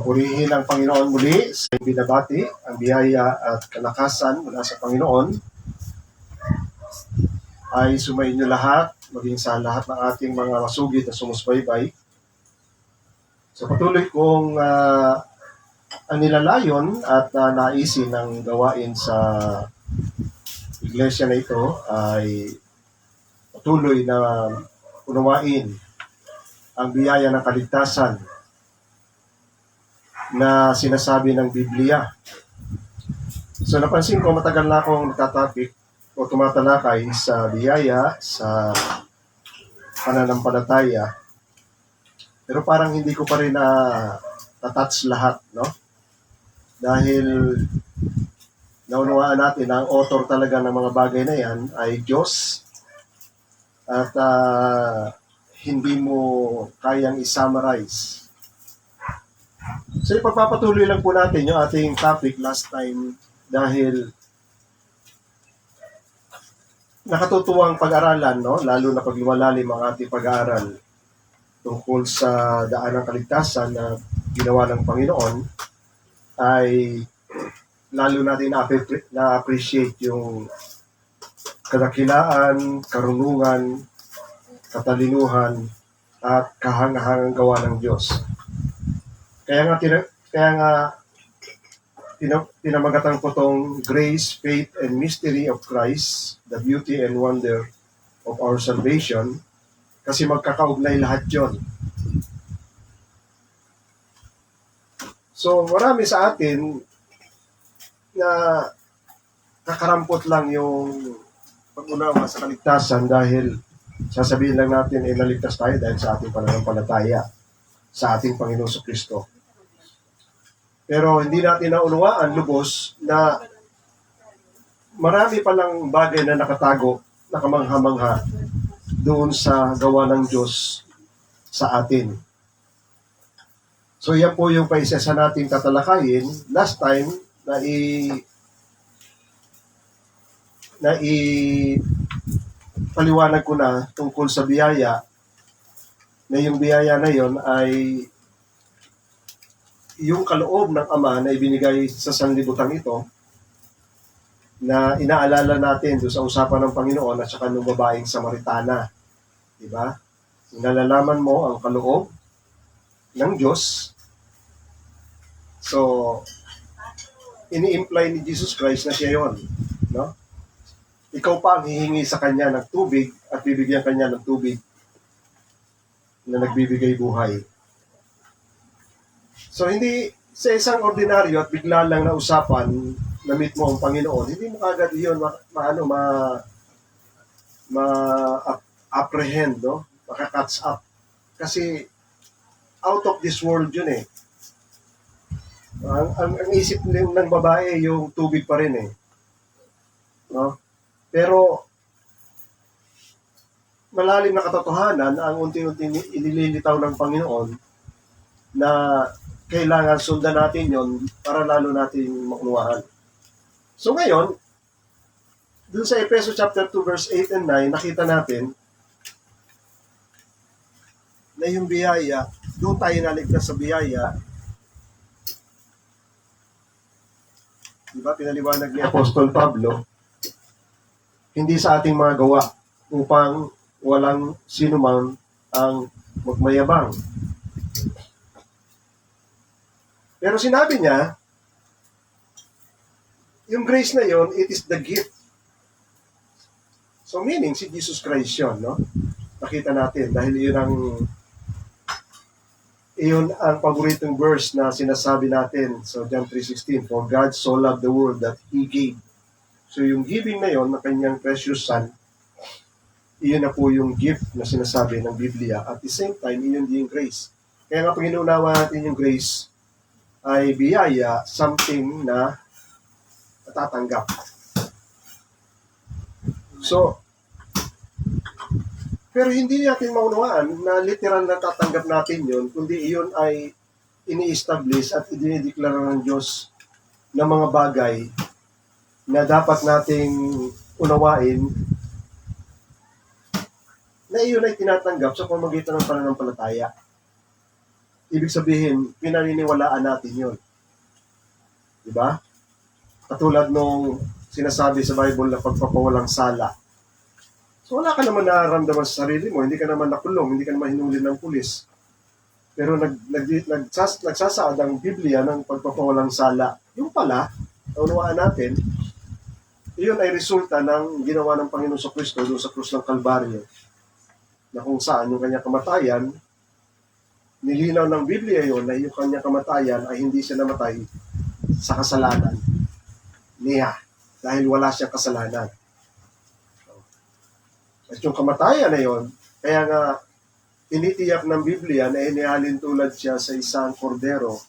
Purihin ang Panginoon muli sa binabati, ang biyaya at kalakasan mula sa Panginoon ay sumainyo lahat, maging sa lahat ng ating mga masugid na sumusbaybay. So patuloy kong ang nilalayon at naisin ng gawain sa iglesia na ito ay patuloy na unawain ang biyaya ng kaligtasan na sinasabi ng Biblia. So napansin ko matagal na akong nagtatapik o tumatalakay sa biyaya, sa pananampalataya. Pero parang hindi ko pa rin na-touch lahat, no? Dahil naunawaan natin na ang author talaga ng mga bagay na yan ay Diyos at hindi mo kayang i-summarize. So ipagpapatuloy lang po natin yung ating topic last time dahil nakatutuwang pag-aralan, no? Lalo na pag lumalalim ang ating pag-aaral tungkol sa daan ng kaligtasan na ginawa ng Panginoon ay lalo natin na-appreciate yung kadakilaan, karunungan, katalinuhan at kahangahangang gawa ng Diyos. Kaya nga pinamagatan ko tong Grace, Faith, and Mystery of Christ, the Beauty and Wonder of Our Salvation, kasi magkakaugnay lahat yon. So marami sa atin na nakarampot lang yung pag-unawa sa kaligtasan dahil sasabihin lang natin naligtas tayo dahil sa ating pananampalataya sa ating Panginoon Kristo. Pero hindi natin naunawaan lubos na marami palang bagay na nakatago, nakamangha-mangha doon sa gawa ng Diyos sa atin. So yan po yung paisa sa nating tatalakayin. Last time, paliwanag ko na tungkol sa biyaya, na yung biyaya na yon ay yung kaloob ng Ama na ibinigay sa sanlibutan ito na inaalala natin doon sa usapan ng Panginoon at saka ng babaeng Samaritana. Diba? Nalalaman mo ang kaloob ng Diyos. So, ini-imply ni Jesus Christ na siya yon, no? Ikaw pa ang hihingi sa Kanya ng tubig at bibigyan Kanya ng tubig na nagbibigay buhay. So, hindi sa isang ordinaryo at bigla lang na usapan na meet mo ang Panginoon, hindi mo kagad yun ma-apprehend, no? Maka-catch up. Kasi out of this world yun eh. Ang isip ng babae yung tubig pa rin eh. No? Pero malalim na katotohanan ang unti-unti inililitaw ng Panginoon na kailangan sundan natin yon para lalo natin maunawaan. So ngayon, dun sa Efeso chapter 2 verse 8 and 9, nakita natin na yung biyaya, doon tayo naligtas sa biyaya. Diba, pinaliwanag ni Apostol Pablo, hindi sa ating mga gawa upang walang sinumang ang magmayabang. Pero sinabi niya, yung grace na yon, it is the gift. So meaning, si Jesus Christ yun, no? Nakita natin, dahil iyon ang paboritong verse na sinasabi natin sa John 3:16, for God so loved the world that He gave. So yung giving na yon, na kanyang precious Son, iyon na po yung gift na sinasabi ng Biblia. At the same time, iyon din yung grace. Kaya nga pag inuunawa natin yung grace, ay biyaya, something na natatanggap. So, pero hindi natin maunawaan na literal na tatanggap natin yun, kundi iyon ay ini-establish at idinideklara ng Diyos na mga bagay na dapat nating unawain na iyon ay tinatanggap sa pamamagitan ng pananampalataya. ibig sabihin, pinaniniwalaan natin yun. Diba? Katulad nung sinasabi sa Bible na pagpapawalang sala. So wala ka naman nararamdaman sa sarili mo, hindi ka naman nakulong, hindi ka naman hinuli ng pulis. Pero nagsasaad ang Biblia ng pagpapawalang sala. Yung pala, naunawaan natin, iyon ay resulta ng ginawa ng Panginoon sa Kristo doon sa krus ng Kalbaryo, na kung saan yung kanyang kamatayan, nilinaw ng Biblia yon na yung kanyang kamatayan ay hindi siya namatay sa kasalanan niya dahil wala siyang kasalanan. At yung kamatayan na yon, kaya nga tinitiyak ng Biblia na inihalin tulad siya sa isang kordero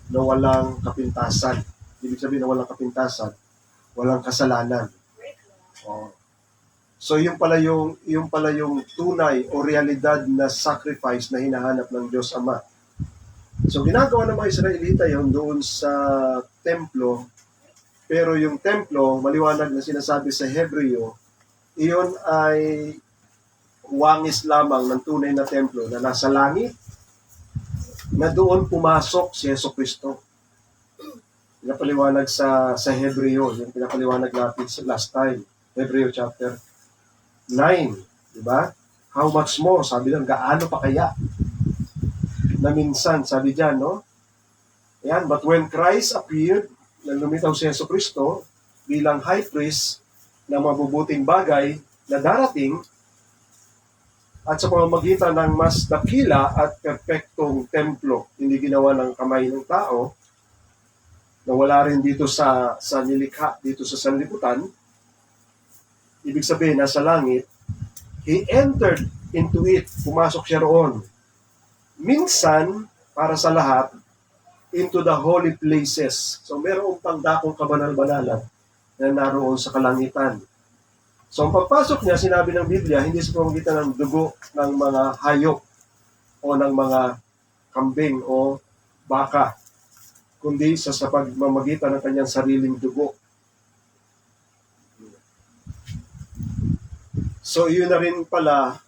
na walang kapintasan. Ibig sabihin na walang kapintasan, walang kasalanan. Oh. So yung pala yung tunay o realidad na sacrifice na hinahanap ng Diyos Ama. So ginagawa ng mga Israelita yun doon sa templo, pero yung templo, maliwanag na sinasabi sa Hebreo, iyon ay wangis lamang ng tunay na templo na nasa langit, na doon pumasok si Jesucristo. Pinapaliwanag sa Hebreo, yung pinapaliwanag natin sa last time, Hebreo chapter 9, di ba? How much more, sabi lang, gaano pa kaya? Na minsan, sabi diyan, no? Ayan, but when Christ appeared, na lumitaw si Jesucristo bilang high priest ng mabubuting bagay na darating, at sa pamamagitan ng mas dakila at perpektong templo, hindi ginawa ng kamay ng tao, na wala rin dito sa nilikha, dito sa sanlibutan, ibig sabihin, nasa langit, He entered into it, pumasok siya roon. Minsan, para sa lahat, into the holy places. So, mayroong pangdakong kabanal-banalan na naroon sa kalangitan. So, ang pagpasok niya, sinabi ng Biblia, hindi sa pamamagitan ng dugo ng mga hayop o ng mga kambing o baka, kundi sa pagmamagitan ng kanyang sariling dugo. So, yun na rin pala,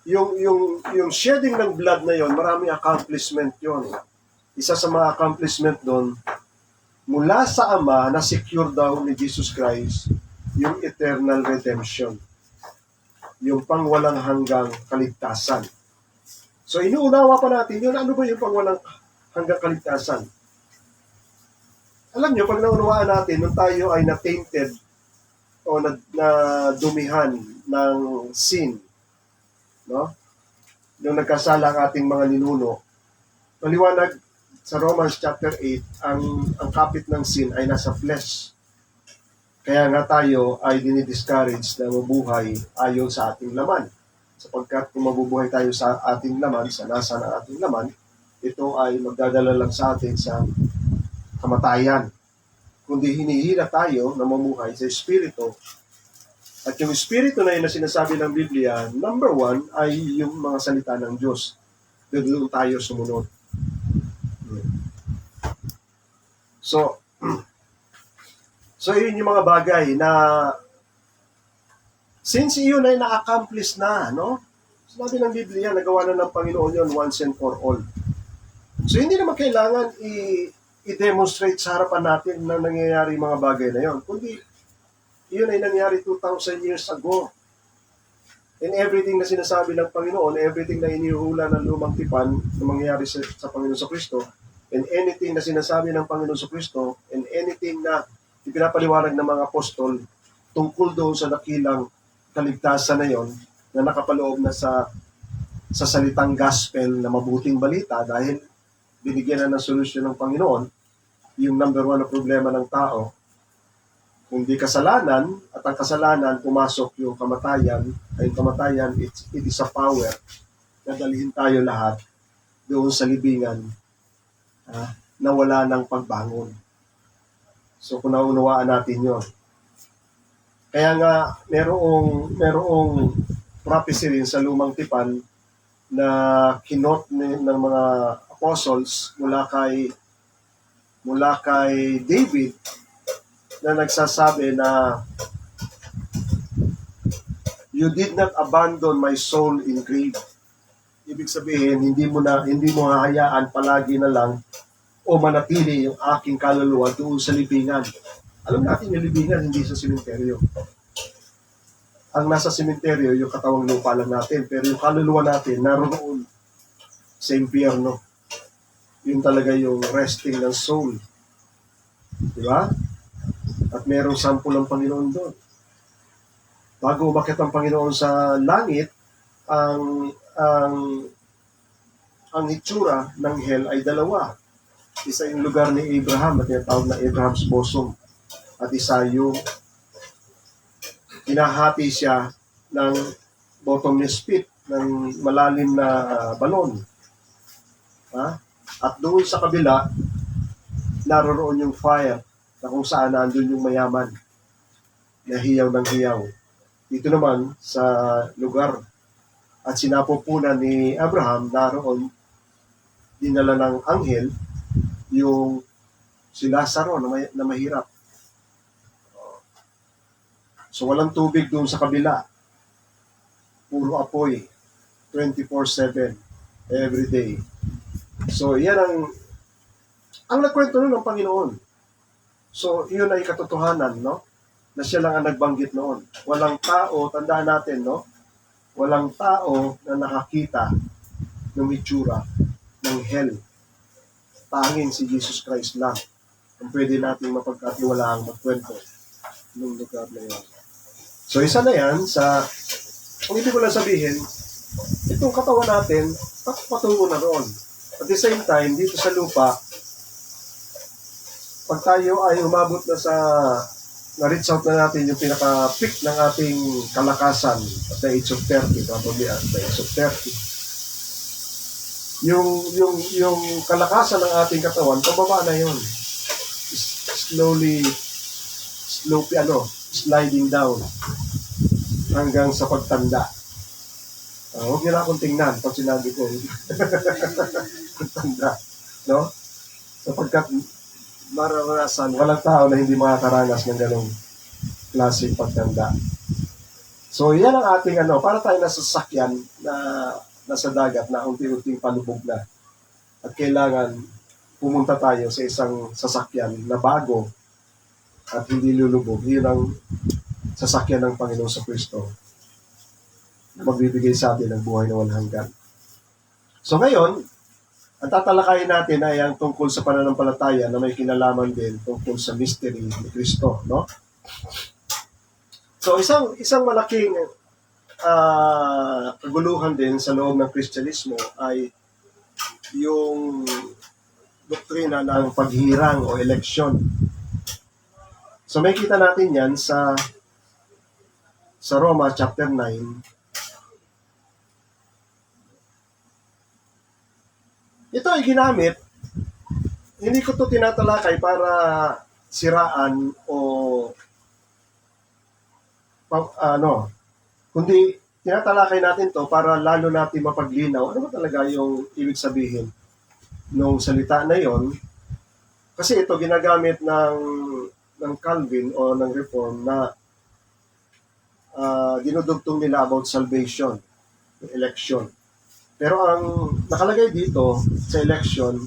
yung shedding ng blood na yon, maraming accomplishment yon. Isa sa mga accomplishment doon, mula sa Ama, na secure daw ni Jesus Christ, yung eternal redemption. Yung pangwalang hanggang kaligtasan. So, inuunawa pa natin yun. Ano ba yung pangwalang hanggang kaligtasan? Alam nyo, pag naunawaan natin, nung tayo ay na-tainted o na dumihan ng sin, no? Yung nagkasala ang ating mga ninuno, maliwanag sa Romans chapter 8, ang kapit ng sin ay nasa flesh. Kaya nga tayo ay dinidiscourage na mabuhay ayon sa ating laman. Sapagkat kung mabubuhay tayo sa ating laman, sa nasa ng ating laman, ito ay magdadala lang sa atin sa kamatayan. Kundi hinihila tayo na mamuhay sa Espiritu. At yung Espiritu na yun na sinasabi ng Biblia, number 1 ay yung mga salita ng Diyos. Doon tayo sumunod. So yun yung mga bagay na since yun ay na-accomplish na, no? Sinabi ng Biblia, nagawa na ng Panginoon yun once and for all. So hindi naman kailangan i-demonstrate sa harapan natin na nangyayari mga bagay na yun. Kundi, yun ay nangyari 2,000 years ago. And everything na sinasabi ng Panginoon, everything na inihula ng lumang tipan na mangyayari sa Panginoon sa Kristo, and anything na sinasabi ng Panginoon sa Kristo, and anything na ipinapaliwanag ng mga apostol tungkol doon sa dakilang kaligtasan na yon, na nakapaloob na sa salitang gospel na mabuting balita, dahil binigyan na ng solusyon ng Panginoon yung number 1 na problema ng tao, kundi kasalanan, at ang kasalanan pumasok yung kamatayan, ay kamatayan, it is a power na dalhin tayo lahat doon sa libingan na wala ng pagbangon. So kung naunawaan natin yon. Kaya nga merong prophecy rin sa lumang tipan na kinot ng mga apostles mula kay David, na nagsasabi na you did not abandon my soul in grave. Ibig sabihin, hindi mo hahayaan palagi na lang o manatili yung aking kaluluwa doon sa libingan. Alam natin yung libingan, hindi sa sementeryo. Ang nasa sementeryo, yung katawang lupa lang natin. Pero yung kaluluwa natin, naroon sa impyerno. Yun talaga yung resting ng soul. Di ba? At merong sample ng Panginoon doon. Bago umakyat ang Panginoon sa langit, ang hitsura ng hell ay dalawa. Isa yung lugar ni Abraham, at tinatawag na Abraham's bosom. At isa yung hinahati siya ng bottomless pit, ng malalim na balon. Ha? At doon sa kabila, naroroon yung fire, na kung saan nandun yung mayaman, na hiyaw ng hiyaw. Dito naman, sa lugar at sinapupunan ni Abraham, naroon dinala ng anghel yung si Lazaro na mahirap. So walang tubig doon sa kabila. Puro apoy. 24/7. Every day. So yan ang nagkwento nun ng Panginoon. So yun ay katotohanan, no? Na siya lang ang nagbanggit noon. Walang tao, tandaan natin, no? Walang tao na nakakita ng itsura ng hell. Tanging si Jesus Christ lang ang pwede nating mapagkatiwalaang magkwento ng lugar na yun. So isa na yan kung ibig ko lang sabihin, itong katawan natin, patungo na roon. At the same time, dito sa lupa, pag tayo ay umabot na na-reach out na natin yung pinaka-peak ng ating kalakasan at the age of 30, probably at the age of 30. Yung kalakasan ng ating katawan, pababa na yun. Sliding down hanggang sa pagtanda. Huwag niyo na akong tingnan pag sinabi ko. Pagtanda. No? Sapagkat mararanasan, walang tao na hindi makakaranas ng ganong klaseng pagtanda. So, yan ang ating para tayo nasa sasakyan na nasa dagat na unti-unting palubog na. At kailangan pumunta tayo sa isang sasakyan na bago at hindi lulubog. Yun ang sasakyan ng Panginoon sa Kristo na magbibigay sa atin ng buhay na walang hanggan. So ngayon, ang tatalakayin natin ay ang tungkol sa pananampalataya na may kinalaman din tungkol sa mystery ni Kristo, no? So isang malaking kaguluhan din sa loob ng Kristyanismo ay yung doktrina ng paghirang o eleksyon. So may kita natin yan sa Roma chapter 9. Ito ay ginamit, hindi ko ito tinatalakay para siraan o kundi tinatalakay natin to para lalo natin mapaglinaw ano ba talaga yung ibig sabihin ng salita na yon. Kasi ito ginagamit ng Calvin o ng Reform na dinudugtong nila about salvation, election. Pero ang nakalagay dito sa election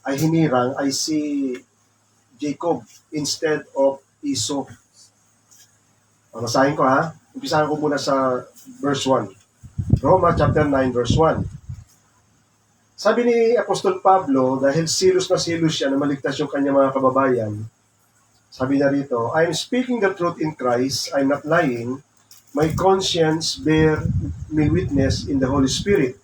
ay hinirang ay si Jacob instead of Esau. Basahin ko ha. Umpisahan ko muna sa verse 1. Roma chapter 9 verse 1. Sabi ni Apostol Pablo, dahil silos na silos siya na maligtas yung kanyang mga kababayan, sabi niya rito, I'm speaking the truth in Christ, I'm not lying. My conscience bear me witness in the Holy Spirit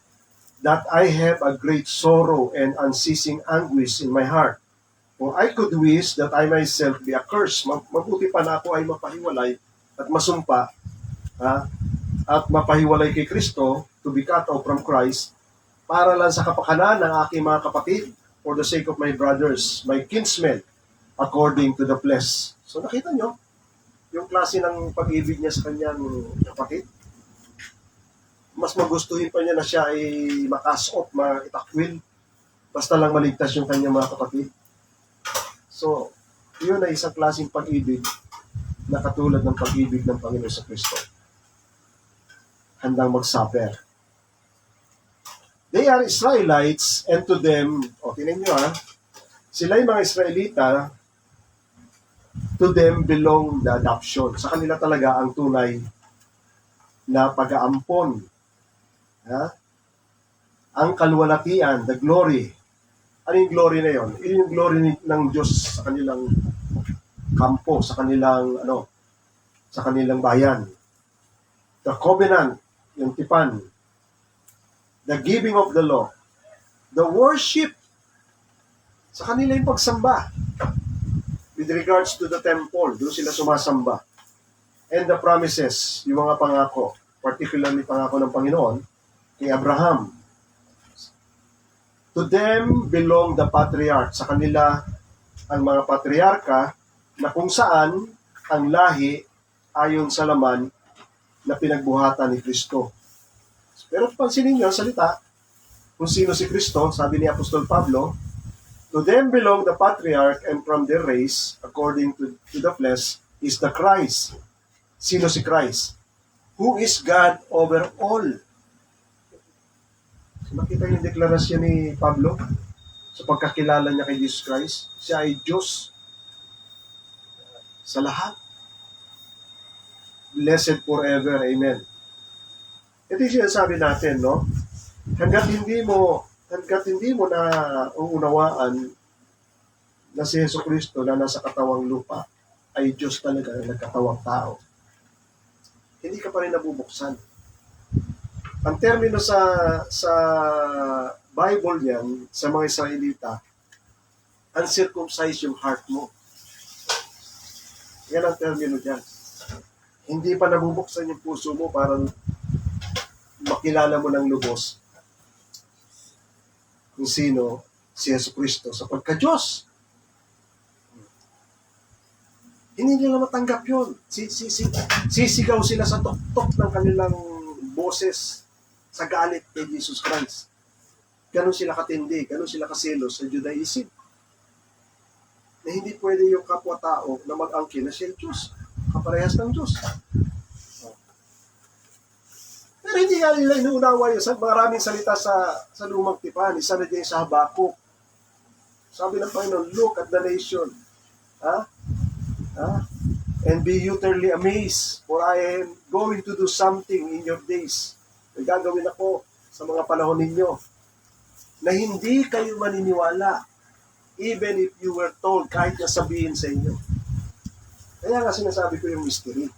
that I have a great sorrow and unceasing anguish in my heart. For I could wish that I myself be accursed. Mabuti pa na ako ay mapahiwalay at masumpa at mapahiwalay kay Kristo to be cut off from Christ para lang sa kapakanan ng aking mga kapatid for the sake of my brothers, my kinsmen, according to the flesh. So nakita nyo, yung klase ng pag-ibig niya sa kanyang kapatid. Mas magustuhin pa niya na siya ay makas off, maitakwil, basta lang maligtas yung kanyang mga kapatid. So, yun ay isang klaseng pag-ibig na katulad ng pag-ibig ng Panginoon sa Kristo. Handang mag-suffer. They are Israelites, and to them, tingnan nyo sila yung mga Israelita, to them belong the adoption. Sa kanila talaga ang tunay na pag-aampon. Ang kaluwalhatian, the glory. Ano yung glory na yon? Yung glory ng Diyos sa kanilang kampo, sa kanilang bayan. The covenant, yung tipan. The giving of the law. The worship. Sa kanila yung pagsamba. With regards to the temple, doon sila sumasamba. And the promises, yung mga pangako, particularly pangako ng Panginoon, kay Abraham. To them belong the patriarch. Sa kanila, ang mga patriarka, na kung saan ang lahi ayon sa laman na pinagbuhatan ni Kristo. Pero pansinin niyo ang salita, kung sino si Kristo, sabi ni Apostol Pablo, to them belong the patriarch, and from their race, according to the flesh, is the Christ. Sino si Christ? Who is God over all. Makita yung deklarasyon ni Pablo sa pagkakilala niya kay Jesus Christ. Siya ay Diyos sa lahat. Blessed forever. Amen. Ito yung sinasabi natin, no? Hanggat hindi mo na uunawaan na si Yesu Cristo na nasa katawang lupa ay Diyos talaga na nagkatawang tao, hindi ka pa rin nabubuksan. Ang termino sa Bible yan, sa mga Israelita, uncircumcised yung heart mo. Yan ang termino dyan. Hindi pa nabubuksan yung puso mo para makilala mo ng lubos kung sino si Yesu Cristo sa pagka-Diyos. Hindi nila matanggap yun. Sisigaw sila sa tuktok ng kanilang boses sa galit kay Jesus Christ. Ganon sila katindi, ganon sila kaselos sa Judaism. Na hindi pwede yung kapwa-tao na mag-angkin na siya Diyos. Kaparehas ng Diyos. Pero hindi nga nila inuunawa yun. Maraming salita sa lumang tipan. Isa na dyan sa Habakuk. Sabi ng Panginoon, look at the nation. And be utterly amazed, for I am going to do something in your days. May gagawin ako sa mga panahon ninyo na hindi kayo maniniwala, even if you were told, kahit na sabihin sa inyo. Kaya nga sinasabi ko yung mystery.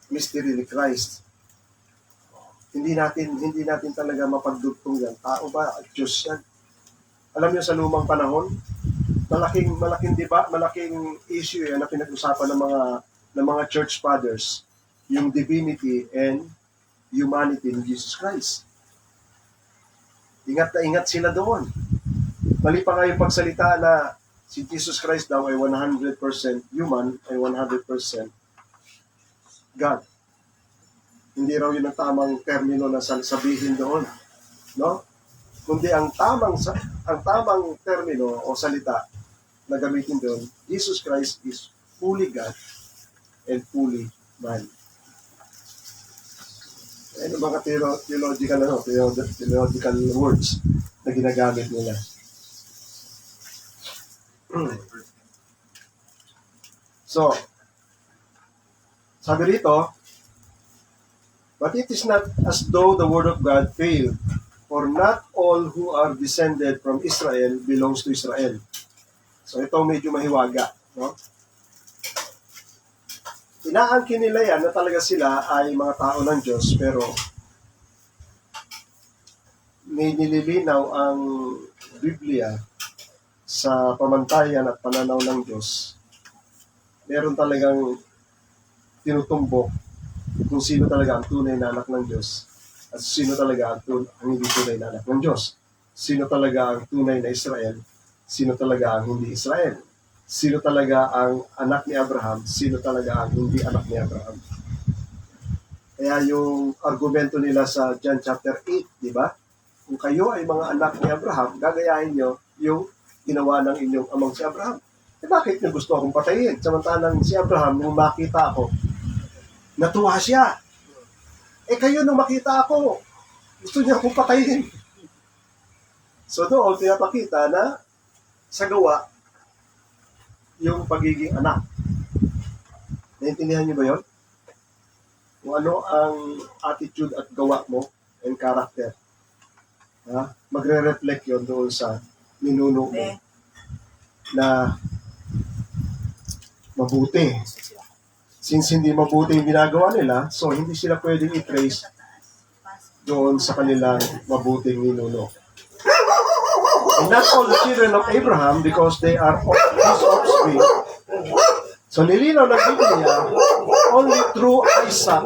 Mystery ni Christ. Hindi natin talaga mapagdugtong yan. Tao ba? Diyos yan. Alam niyo sa lumang panahon, malaking issue yan na pinag-usapan ng mga church fathers, yung divinity and humanity ni Jesus Christ. Ingat na ingat sila doon. Mali pa nga yung pagsalita na si Jesus Christ daw ay 100% human, ay 100% God. Hindi raw yun ang tamang termino na sabihin doon. No? Kundi ang tamang termino o salita na gamitin doon, Jesus Christ is fully God and fully man. Ano mga theological words na ginagamit nila. So, sabi rito, but it is not as though the word of God failed, for not all who are descended from Israel belongs to Israel. So ito medyo mahiwaga, no? Inaangkin nila yan na talaga sila ay mga tao ng Diyos, pero may nililinaw ang Biblia sa pamantayan at pananaw ng Diyos. Meron talagang tinutumbok kung sino talaga ang tunay na anak ng Diyos at sino talaga ang hindi tunay na anak ng Diyos. Sino talaga ang tunay na Israel, sino talaga ang hindi Israel. Sino talaga ang anak ni Abraham, sino talaga ang hindi anak ni Abraham. Kaya yung argumento nila sa John chapter 8, di ba? Kung kayo ay mga anak ni Abraham, gagayahin nyo yung ginawa ng inyong amang si Abraham. Bakit nyo gusto akong patayin? Samantalang si Abraham, nung makita ako, natuwa siya. Kayo nung makita ako, Gusto niya akong patayin. So doon, pinapakita na sa gawa, yung pagiging anak. Naintindihan niyo ba yun? Kung ano ang attitude at gawa mo and character. Magre-reflect yun doon sa ninuno mo na mabuti. Since hindi mabuti yung ginagawa nila, so hindi sila pwedeng i-trace doon sa kanilang mabuting ninuno. And not all the children of Abraham because they are his offspring. So nilinaw ng Biblia, only through Isaac,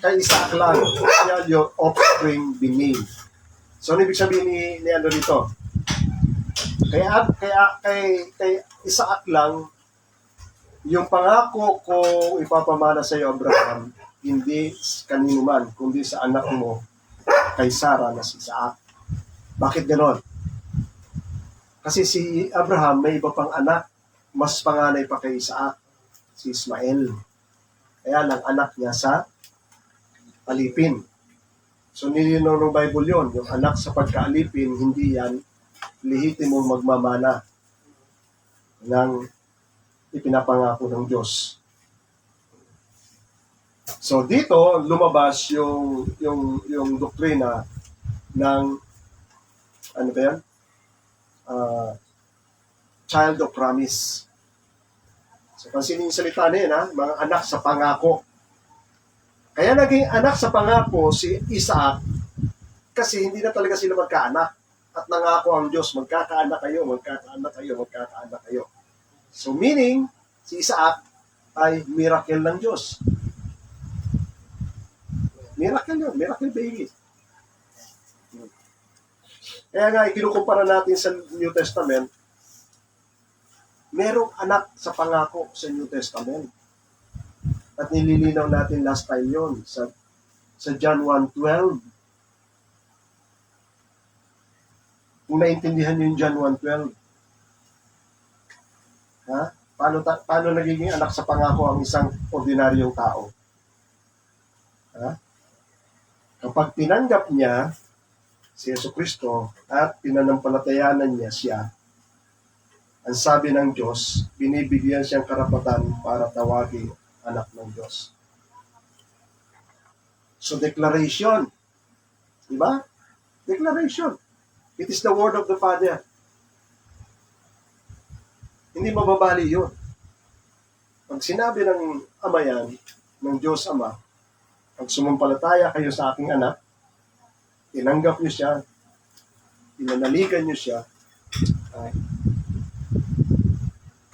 kay Isaac lang, siya yung offspring benin. So ano ibig sabihin ni ano dito? Kay Isaac lang, yung pangako ko ipapamana sa iyo, Abraham, hindi kanino man, kundi sa anak mo, kay Sarah na si Isaac. Bakit ganon? Kasi si Abraham may iba pang anak, mas panganay pa kay Isaac, si Ismael. Kaya lang anak niya sa alipin. So nilinaw ng Bible yon, yung anak sa pagkaalipin, hindi yan lehitimong magmamana ng ipinapangako ng Diyos. So dito lumabas yung doktrina ng ano ba yan? Child of promise. So pansinin yung salita niya, mga anak sa pangako. Kaya naging anak sa pangako si Isaac kasi hindi na talaga sila magkaanak. At nangako ang Diyos, magkakaanak kayo, magkakaanak kayo, magkakaanak kayo. So meaning, si Isaac ay miracle ng Diyos. Miracle yun, miracle baby. Kaya nga, ikinukumpara natin sa New Testament, merong anak sa pangako sa New Testament. At nililinaw natin last time yon sa John 1:12. Kung naintindihan niyo yung John 1:12, paano nagiging anak sa pangako ang isang ordinaryong tao? Kapag tinanggap niya si Jesucristo at pinanampalatayanan niya siya, ang sabi ng Diyos, binibigyan siyang karapatan para tawaging anak ng Diyos. So declaration, di ba? Declaration. It is the word of the Father. Hindi mababali yun. Pag sinabi ng Ama yan, ng Diyos Ama, pag sumampalataya kayo sa aking anak, tinanggap niyo siya, pinanaligan niyo siya,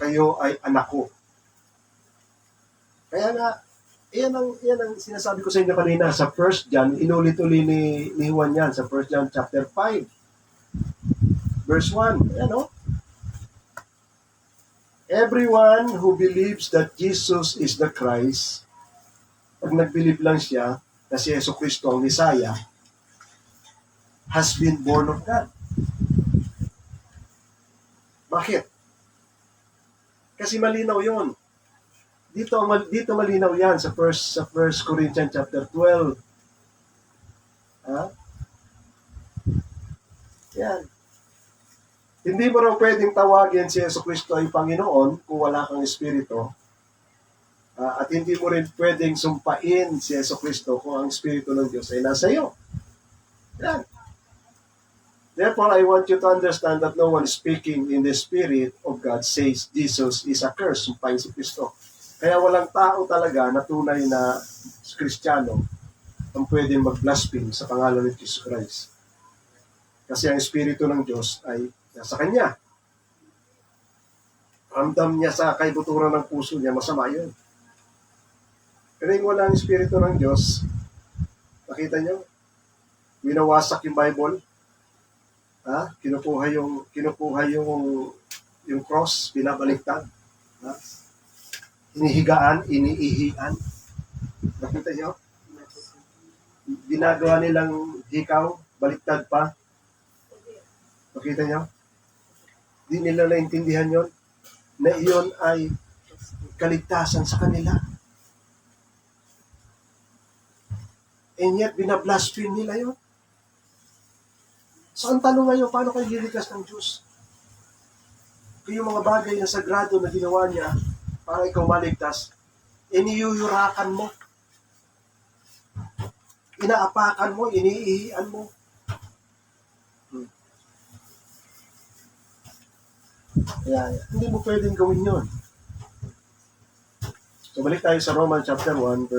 kayo ay anak ko. Kaya nga, yan ang sinasabi ko sa inyo kanina sa 1 John, inulit-uli ni Juan yan, sa 1 John chapter 5, verse 1. Ano? Everyone who believes that Jesus is the Christ, pag nag-believe lang siya na si Jesucristo ang Messiah, has been born of God. Bakit? Kasi malinaw yon. Dito malinaw yan sa 1 Corinthians chapter 12. Yan. Hindi mo raw pwedeng tawagin si Jesucristo ay Panginoon kung wala kang Espiritu. At hindi mo rin pwedeng sumpain si Jesucristo kung ang Espiritu ng Diyos ay nasa iyo. Yan. Therefore, I want you to understand that no one speaking in the Spirit of God says Jesus is a curse, sumpain si Kristo. Kaya walang tao talaga na tunay na Kristiyano ang pwedeng mag-blaspheme sa pangalan ni Jesus Christ. Kasi ang Espiritu ng Diyos ay nasa Kanya. Ramdam niya sa kaibuturan ng puso niya, masama yun. Pero yung walang Espiritu ng Diyos, nakita niyo, winawasak yung Bible, kinukuha yung cross, binabaliktad, inihigaan, iniihian. Nakita niyo? Ginagawa nilang hikaw, baliktad pa. Nakita niyo? Di nila naintindihan yon na iyon ay kaligtasan sa kanila. And yet, binablaspheme nila yon. So ang tanong ngayon, paano kayo liligtas ng Diyos? Kung yung mga bagay na sagrado na ginawa niya para ikaw maligtas, iniyuyurakan mo, inaapakan mo, iniihian mo. Kaya hindi mo pwedeng gawin yun. So balik tayo sa Romans chapter 1,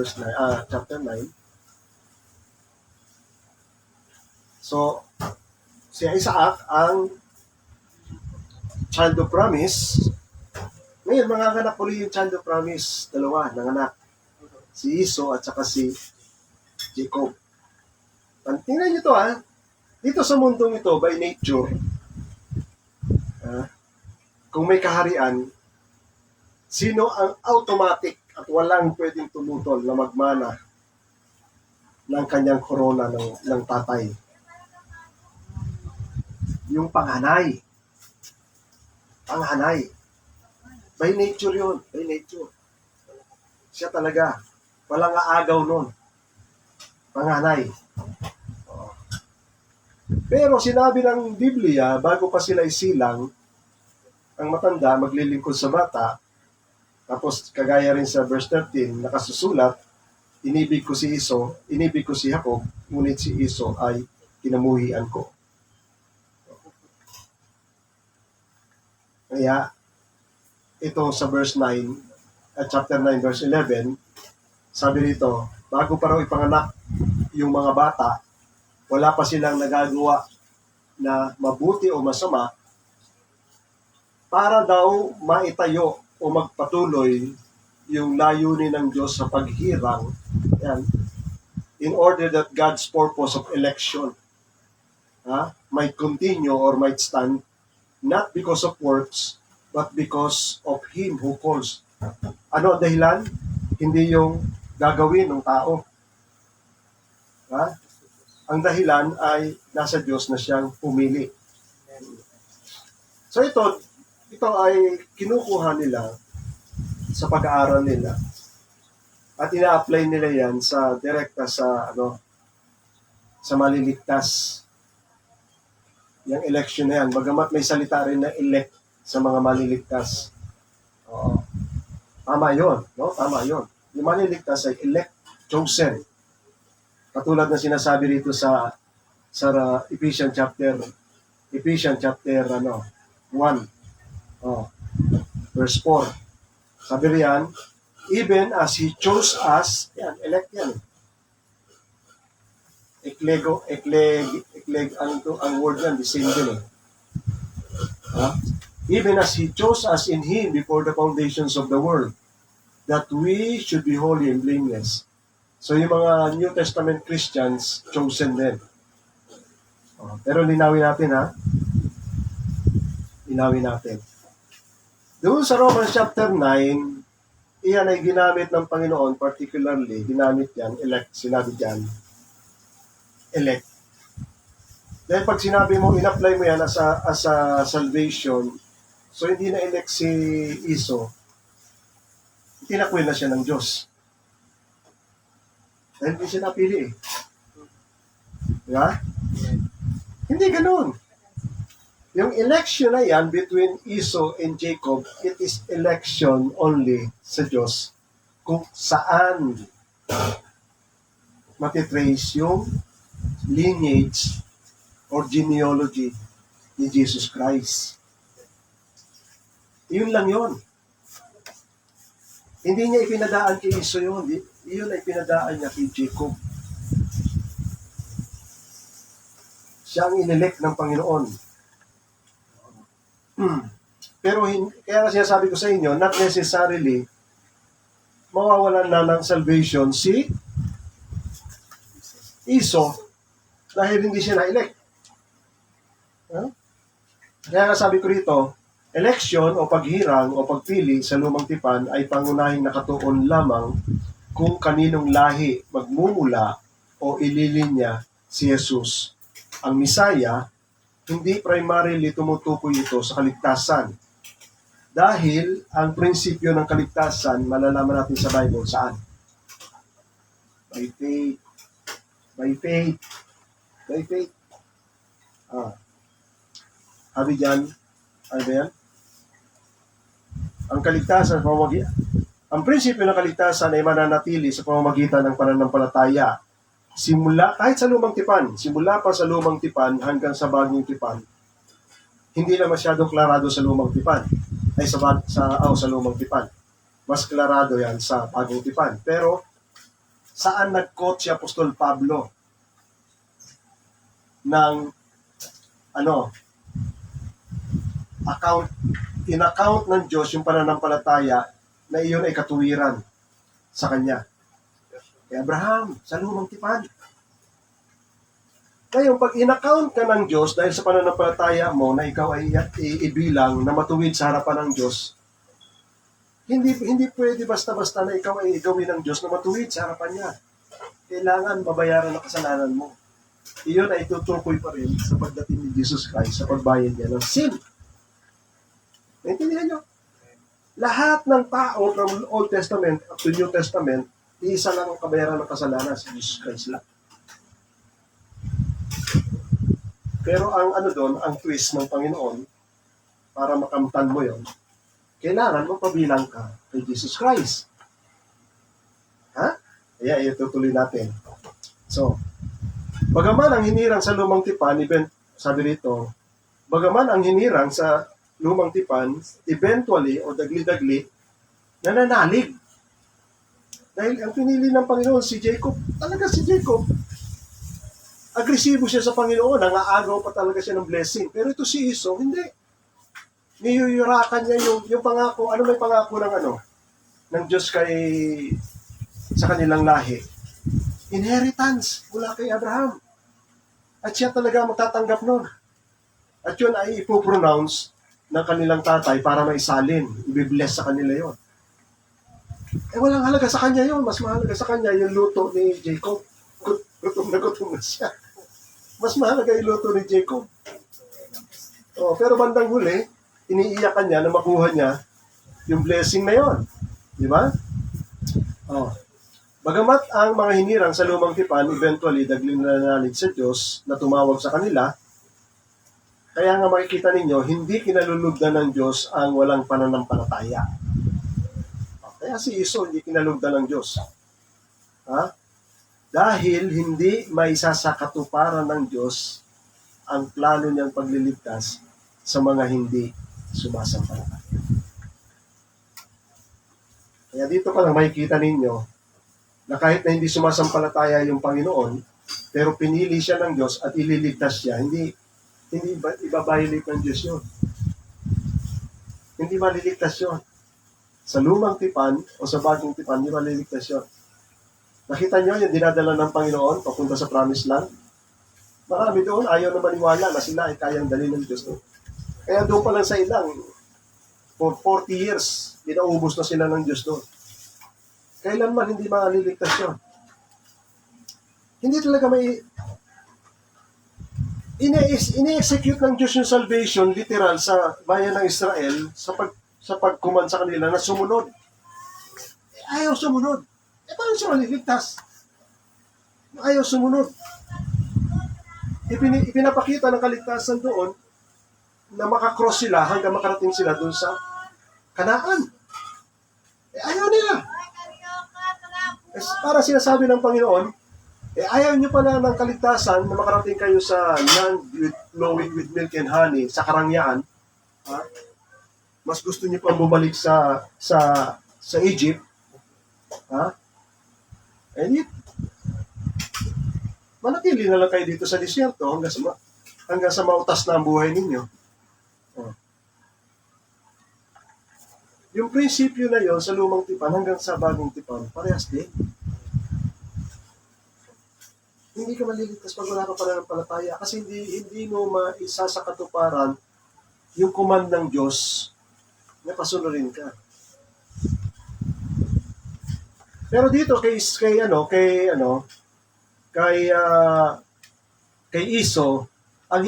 chapter 9. So, si Isaac ang child of promise. Ngayon, mga anak uli yung child of promise. Dalawa, nanganak. Si Esau at saka si Jacob. Tingnan nyo to Dito sa mundong ito, by nature, kung may kaharian, sino ang automatic at walang pwedeng tumutol na magmana ng kanyang korona ng tatay? Yung panganay. Panganay. By nature yun. By nature. Siya talaga. Walang aagaw nun. Panganay. Pero sinabi ng Biblia, bago pa sila isilang, ang matanda maglilingkod sa bata, tapos kagaya rin sa verse 13, nakasusulat, inibig ko si Jacob, ngunit si Esau ay kinamuhian ko. Kaya, ito sa verse 9, at chapter 9, verse 11, sabi rito, bago pa raw ipanganak yung mga bata, wala pa silang nagagawa na mabuti o masama, para daw maitayo o magpatuloy yung layunin ng Diyos sa paghirang, in order that God's purpose of election might continue or might stand, not because of works, but because of Him who calls. Ano ang dahilan? Hindi yung gagawin ng tao. Ang dahilan ay nasa Diyos na siyang pumili. So ito ay kinukuha nila sa pag-aaral nila. At ina-apply nila yan direkta sa maliligtas. Yung election na yan, bagamat may salita rin na elect sa mga maliligtas. Oo. Tama yun, no? Tama yun. Yung maliligtas ay elect, chosen. Katulad na sinasabi rito sa Ephesians chapter 1, verse 4. Sabi riyan, even as He chose us, elect yan. Ang word yan, the same din even as He chose us in Him before the foundations of the world, that we should be holy and blameless. So yung mga New Testament Christians, chosen din. Pero linawin natin Linawin natin. Doon sa Romans chapter 9, iyan ay ginamit ng Panginoon, particularly, ginamit yan, elect, sinabi dyan, elect. Dahil pag sinabi mo, in-apply mo yan as a salvation, so hindi na elect si Esau, tinakwil na siya ng Diyos. Dahil hindi siya napili Hindi ganun. Yung election na yan between Esau and Jacob, it is election only sa Diyos kung saan matitrace yung lineage or genealogy ni Jesus Christ. Yun lang yun. Hindi niya ipinadaan kay Esau yun. Yun ay pinadaan niya kay Jacob. Siya ang inelect ng Panginoon. Pero kaya kasi sabi ko sa inyo, not necessarily mawawalan na ng salvation si Esau dahil hindi siya na-elect. Kaya sabi ko rito, election o paghirang o pagpili sa lumang tipan ay pangunahing nakatuon lamang kung kaninong lahi magmumula o ililinya si Jesus. Ang Misaya, hindi primarily tumutukoy ito sa kaligtasan. Dahil ang prinsipyo ng kaligtasan, malalaman natin sa Bible, saan? By faith. By faith. By faith. Ah, sabi dyan, ano ba yan? Ang kaligtasan, ang prinsipyo ng kaligtasan ay mananatili sa pamamagitan ng pananampalataya. Kahit sa lumang tipan, simula pa sa lumang tipan hanggang sa bagong tipan, hindi na masyadong klarado sa lumang tipan. Sa lumang tipan. Mas klarado yan sa bagong tipan. Pero, saan nag-quote si Apostol Pablo ng in-account ng Diyos yung pananampalataya na iyon ay katuwiran sa Kanya. Kay Abraham, sa lumang tipan. Ngayon, pag in-account ka ng Diyos dahil sa pananampalataya mo na ikaw ay ibilang na matuwid sa harapan ng Diyos, hindi pwede basta-basta na ikaw ay gawin ng Diyos na matuwid sa harapan niya. Kailangan mabayaran ang kasalanan mo. Iyon ay tutukoy pa rin sa pagdating ni Jesus Christ sa pagbayad niya ng sin. Naintindihan niyo? Lahat ng tao from Old Testament up to New Testament, isa lang ang kabayaran ng kasalanan, si Jesus Christ lang. Pero ang twist ng Panginoon, para makamtan mo yon, kailangan mo pabilang ka kay Jesus Christ. Ha? Kaya itutuloy natin. So, bagaman ang hinirang sa lumang tipan, sabi rito, bagaman ang hinirang sa lumang tipan, eventually, o dagli-dagli, nananalig. Dahil ang pinili ng Panginoon, si Jacob, agresibo siya sa Panginoon, nangaagaw pa talaga siya ng blessing. Pero ito si Esau, hindi. Niyuyurakan niya yung pangako, may pangako ng Diyos sa kanilang lahi. Inheritance mula kay Abraham. At siya talaga magtatanggap nun. At yun ay ipopronounce ng kanilang tatay para maisalin. Ibibless sa kanila yon. Walang halaga sa kanya yon. Mas mahalaga sa kanya yung luto ni Jacob. Gutom na siya. Mas mahalaga yung luto ni Jacob. Pero bandang huli, iniiyakan niya na makuha niya yung blessing na yon. Di ba? Bagamat ang mga hinirang sa lumang tipan, eventually, dagling nananalig sa Diyos na tumawag sa kanila, kaya nga makikita ninyo, hindi kinalulugdan ng Diyos ang walang pananampalataya. Kaya si Esau hindi kinalugdan ng Diyos. Dahil hindi maisasakatuparan ng Diyos ang plano niyang pagliligtas sa mga hindi sumasampalataya. Kaya dito pa lang makikita ninyo na kahit na hindi sumasampalataya yung Panginoon, pero pinili siya ng Diyos at ililigtas siya, hindi ibabiolate ng Diyos yun. Hindi maliligtas yun. Sa lumang tipan o sa bagong tipan, hindi maliligtas yun. Nakita nyo yung dinadala ng Panginoon papunta sa Promised Land? Marami doon, ayaw na maniwala na sila ay kayang dalhin ng Diyos. Kaya doon pa lang sa ilang, for 40 years, inaubos na sila ng Diyos doon. Kailanman hindi maliligtas yun. Hindi talaga may ini-execute ng Diyos yung salvation literal sa bayan ng Israel sa pagkuman sa kanila na sumunod. Ayaw sumunod. Paano siya maliligtas? Ayaw sumunod. Ipinapakita ng kaligtasan doon na makakross sila hanggang makarating sila doon sa Kanaan. Ayaw nila. Para sinasabi ng Panginoon, ayaw nyo pala ng kaligtasan na makarating kayo sa land flowing with milk and honey, sa karangyaan. Mas gusto nyo pang bumalik sa Egypt. Manatili na lang kayo dito sa disyerto hanggang sa mautas na ang buhay ninyo. Yung prinsipyo na yon sa lumang tipan hanggang sa bagong tipan, parehas din. Hindi ka maliligtas pag wala ka pananampalataya kasi hindi mo maisa sa katuparan yung command ng Diyos na pasunurin ka. Pero dito kay Esau, ang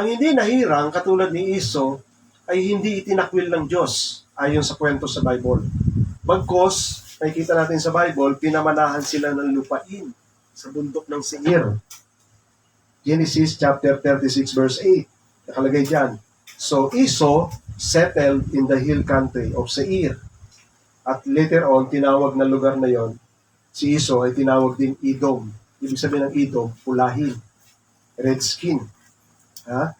hindi nahirang katulad ni Esau ay hindi itinakwil ng Diyos ayon sa kwento sa Bible. Bagkus, nakikita natin sa Bible, pinamanahan sila ng lupain sa bundok ng Seir. Genesis chapter 36 verse 8. Nakalagay dyan. So Esau settled in the hill country of Seir. At later on, tinawag na lugar na yon, si Esau ay tinawag din Edom. Ibig sabihin ng Edom, pulahin, red skin. Ha?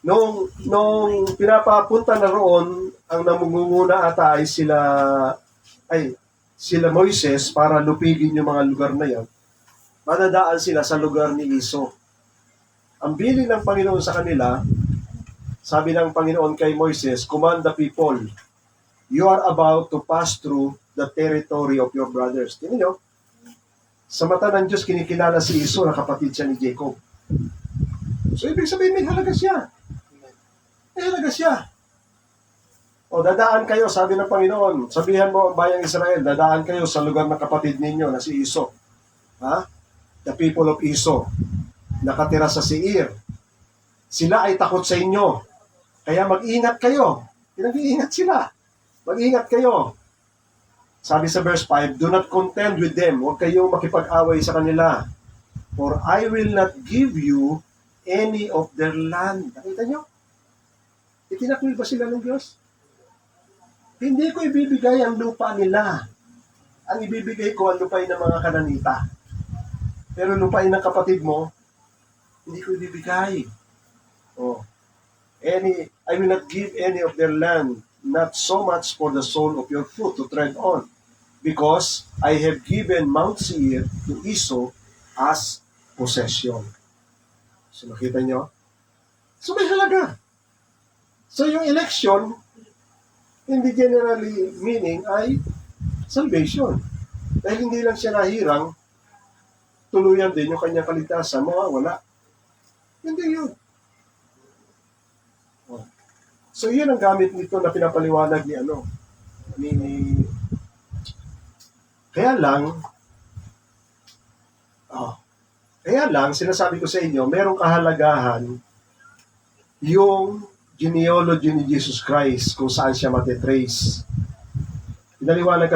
Nung pinapapunta na roon, ang namumuna ata ay sila Moises para lupigin yung mga lugar na yon. Madadaan sila sa lugar ni Esau. Ang bilin ng Panginoon sa kanila, sabi ng Panginoon kay Moises, command the people, you are about to pass through the territory of your brothers. Tingnan nyo, sa mata ng Diyos, kinikilala si Esau na kapatid siya ni Jacob. So, ibig sabihin, may halaga siya. May halaga siya. O, dadaan kayo, sabi ng Panginoon, sabihan mo ang bayang Israel, dadaan kayo sa lugar ng kapatid ninyo na si Esau. Ha? The people of Esau, nakatira sa Seir. Sila ay takot sa inyo. Kaya mag-ingat kayo. Pinag-iingat sila. Mag-ingat kayo. Sabi sa verse 5, do not contend with them. Huwag kayong makipag-away sa kanila. For I will not give you any of their land. Nakita nyo? Itinakwil ba sila ng Diyos? Hindi ko ibibigay ang lupa nila. Ang ibibigay ko ang lupain ng mga Kananita. Pero lupain ng kapatid mo, hindi ko ibibigay. Oh. I will not give any of their land, not so much for the sole of your foot to tread on, because I have given Mount Seir to Esau as possession. So nakita nyo? So may halaga. So yung election, hindi generally meaning ay salvation. Dahil hindi lang siya nahirang, tuluyan din yung kanyang kaligtasan, mawawala. Hindi yun. So yun ang gamit nito na pinapaliwanag ni kaya lang sinasabi ko sa inyo, merong kahalagahan yung genealogy ni Jesus Christ kung saan siya matitrace. Pinaliwanag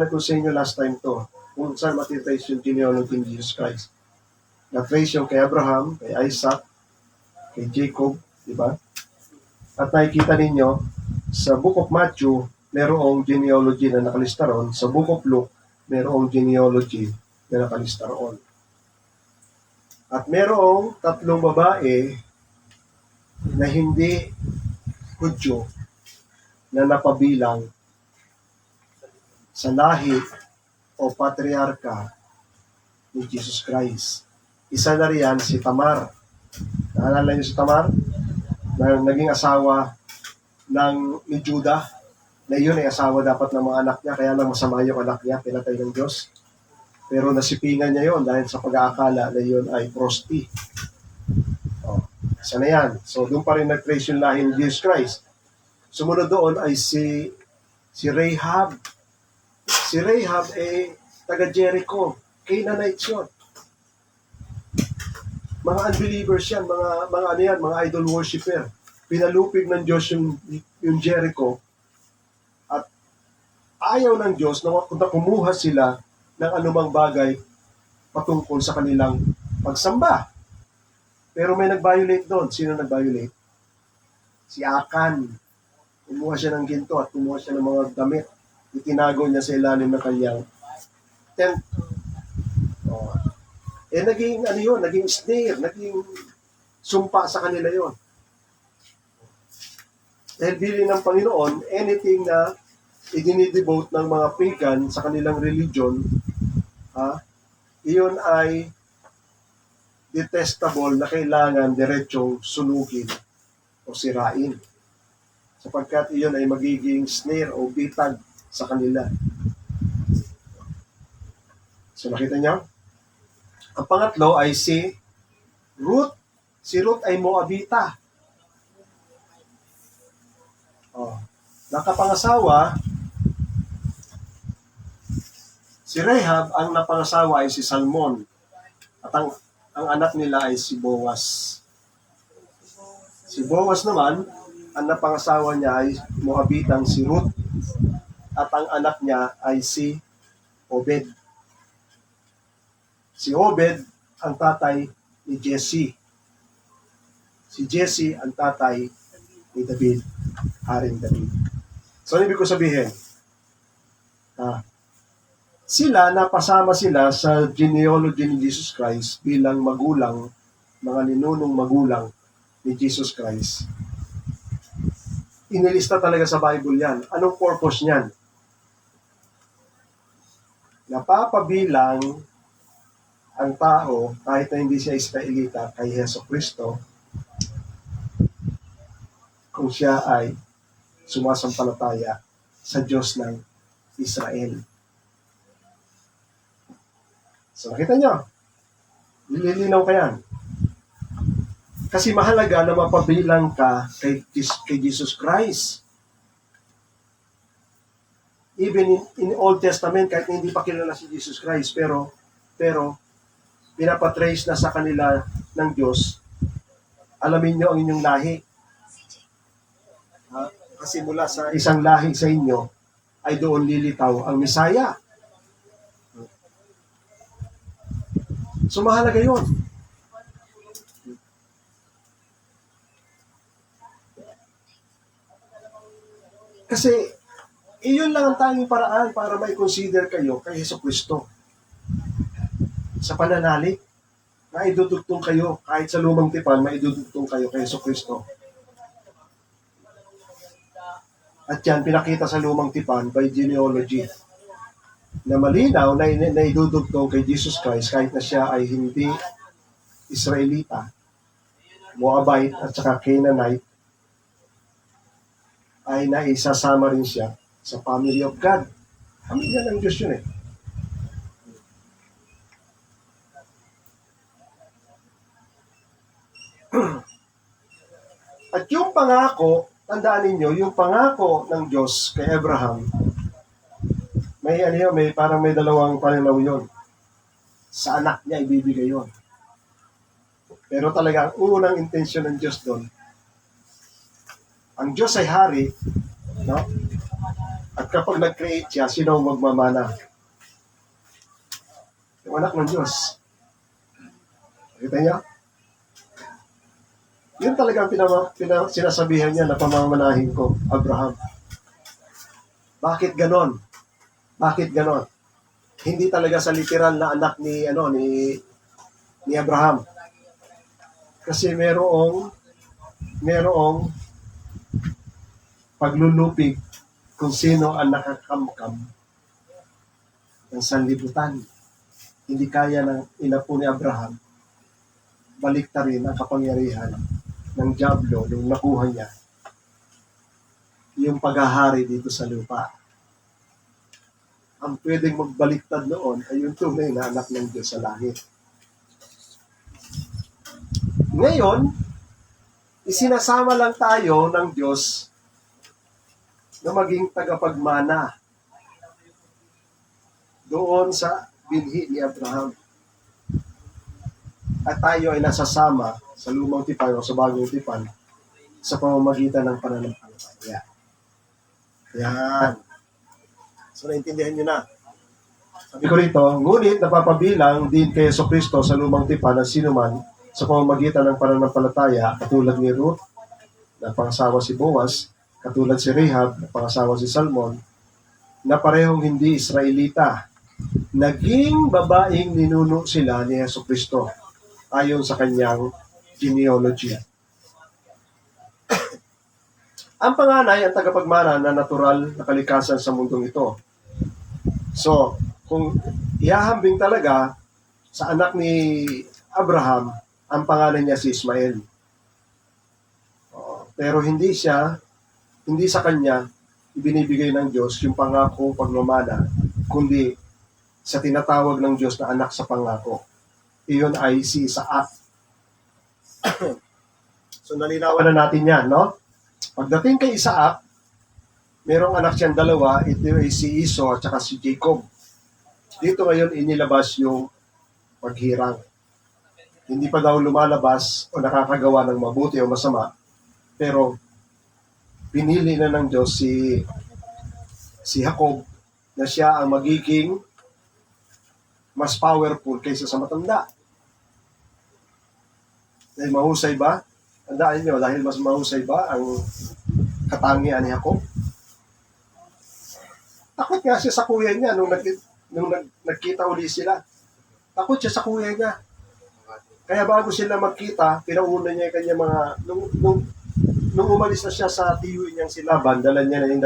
ko sa inyo last time to, kung saan matitrace yung genealogy ni Jesus Christ. Na-trace yung kay Abraham, kay Isaac, kay Jacob, di ba? At nakikita ninyo, sa Book of Matthew, merong genealogy na nakalista roon. Sa Book of Luke, merong genealogy na nakalista roon. At merong 3 babae na hindi Hudyo na napabilang sa lahi o patriarka ni Jesus Christ. Isa na riyan si Tamar. Naalala niyo si Tamar? Na naging asawa ni Judah, na yun ay asawa dapat ng mga anak niya, kaya lang masama yung anak niya, pinatay ng Diyos. Pero nasipingan niya yon dahil sa pag-aakala na yun ay prosti. Isa na yan. So doon pa rin nag-trace yung lahi ni Jesus Christ. Sumunod doon ay si Rahab. Si Rahab ay taga Jericho. Canaanites yun. Mga unbelievers yan, mga idol worshiper. Pinalupig ng Diyos yung Jericho at ayaw ng Diyos na kumuha sila ng anumang bagay patungkol sa kanilang pagsamba. Pero may nag-violate doon. Sino nag-violate? Si Akan. Kumuha siya ng ginto at kumuha siya ng mga damit. Itinago niya sa ilalim ng kanyang tent. Naging snare, naging sumpa sa kanila yon. Dahil bilin ng Panginoon, anything na idinidevote ng mga pagan sa kanilang religion, iyon ay detestable na kailangan diretsong sunugin o sirain. Sapagkat iyon ay magiging snare o bitag sa kanila. So nakita niyo? Ang pangatlo ay si Ruth. Si Ruth ay Moabita. Nakapangasawa, si Rahab, ang napangasawa ay si Salmon. At ang anak nila ay si Boaz. Si Boaz naman, ang napangasawa niya ay Moabitang si Ruth. At ang anak niya ay si Obed. Si Obed ang tatay ni Jesse. Si Jesse ang tatay ni David, Haring David. So, ibig ko sabihin, napasama sila sa genealogy ni Jesus Christ bilang magulang, mga ninunong magulang ni Jesus Christ. Inilista talaga sa Bible yan. Anong purpose niyan? Napapabilang ang tao, kahit na hindi siya Israelita, kay Heso Kristo, kung siya ay sumasampalataya sa Diyos ng Israel. So nakita nyo, nililinaw ka yan. Kasi mahalaga na mapabilang ka kay Jesus Christ. Even in Old Testament, kahit hindi pa kilala si Jesus Christ, pero pinapatrace na sa kanila ng Diyos, alamin nyo ang inyong lahi. Kasi mula sa isang lahi sa inyo, ay doon lilitaw ang Misaya. So mahalaga yun. Kasi iyon lang ang tanging paraan para mai-consider kayo kay Heso Kristo. Sa pananalig, maidudugtong kayo, kahit sa lumang tipan, maidudugtong kayo kay Heso Kristo. At yan, pinakita sa lumang tipan by genealogy, na malinaw na idudugtong kay Jesus Christ kahit na siya ay hindi Israelita, Moabite at saka Canaanite, ay naisasama rin siya sa family of God. Pamilya ng Diyos yun eh. At yung pangako, tandaan ninyo, yung pangako ng Diyos kay Abraham, parang may dalawang pananaw yun. Sa anak niya ibibigay yun. Pero talaga, ang unang intensyon ng Diyos doon, ang Diyos ay hari, no? At kapag nag-create siya, sino ang magmamana? Yung anak ng Diyos. Kita niya? Yun talaga sinasabihan niya na pamamanahin ko, Abraham. Bakit ganon? Bakit ganon? Hindi talaga sa literal na anak ni Abraham. Kasi merong paglulupig kung sino ang nakakamkam ng sanlibutan. Hindi kaya ng inapo ni Abraham baliktarin ang kapangyarihan ng Diablo nung nakuha niya yung paghahari dito sa lupa. Ang pwedeng magbaliktad noon ay yung tunay na anak ng Diyos sa langit. Ngayon, isinasama lang tayo ng Diyos na maging tagapagmana doon sa binhi ni Abraham. At tayo ay nasasama sa lumang tipan o sa bagong tipan sa pamamagitan ng pananampalataya. Yan. So, naintindihan nyo na. Sabi ko rito, ngunit napapabilang din kay Yesu Kristo sa lumang tipan ang sinuman sa pamamagitan ng pananampalataya, katulad ni Ruth, na pangasawa si Boaz, katulad si Rahab, na pangasawa si Salmon, na parehong hindi Israelita. Naging babaeng ninuno sila ni Yesu Kristo ayon sa kanyang genealogy. Ang panganay ang tagapagmana na natural na kalikasan sa mundong ito. So, kung ihahambing talaga sa anak ni Abraham, ang pangalan niya si Ismael. Pero hindi sa kanya ibinibigay ng Diyos yung pangako pagmamana, kundi sa tinatawag ng Diyos na anak sa pangako. Iyon ay si Isaac. So, nalinawan na natin yan, no? Pagdating kay Isaac, merong anak siyang dalawa, ito ay si Esau at saka si Jacob. Dito ngayon inilabas yung paghirang. Hindi pa daw lumalabas o nakakagawa ng mabuti o masama, pero pinili na ng Diyos si Jacob na siya ang magiging mas powerful kaysa sa matanda. Dahil mahusay ba? Tandaan nyo, dahil mas mahusay ba ang katangian ni Jacob? Takot nga siya sa kuya niya nung nagkita uli sila. Takot siya sa kuya niya. Kaya bago sila magkita, pinauna niya yung kanya mga, nung umalis na siya sa tiyuin niyang si Laban, dala niya na yung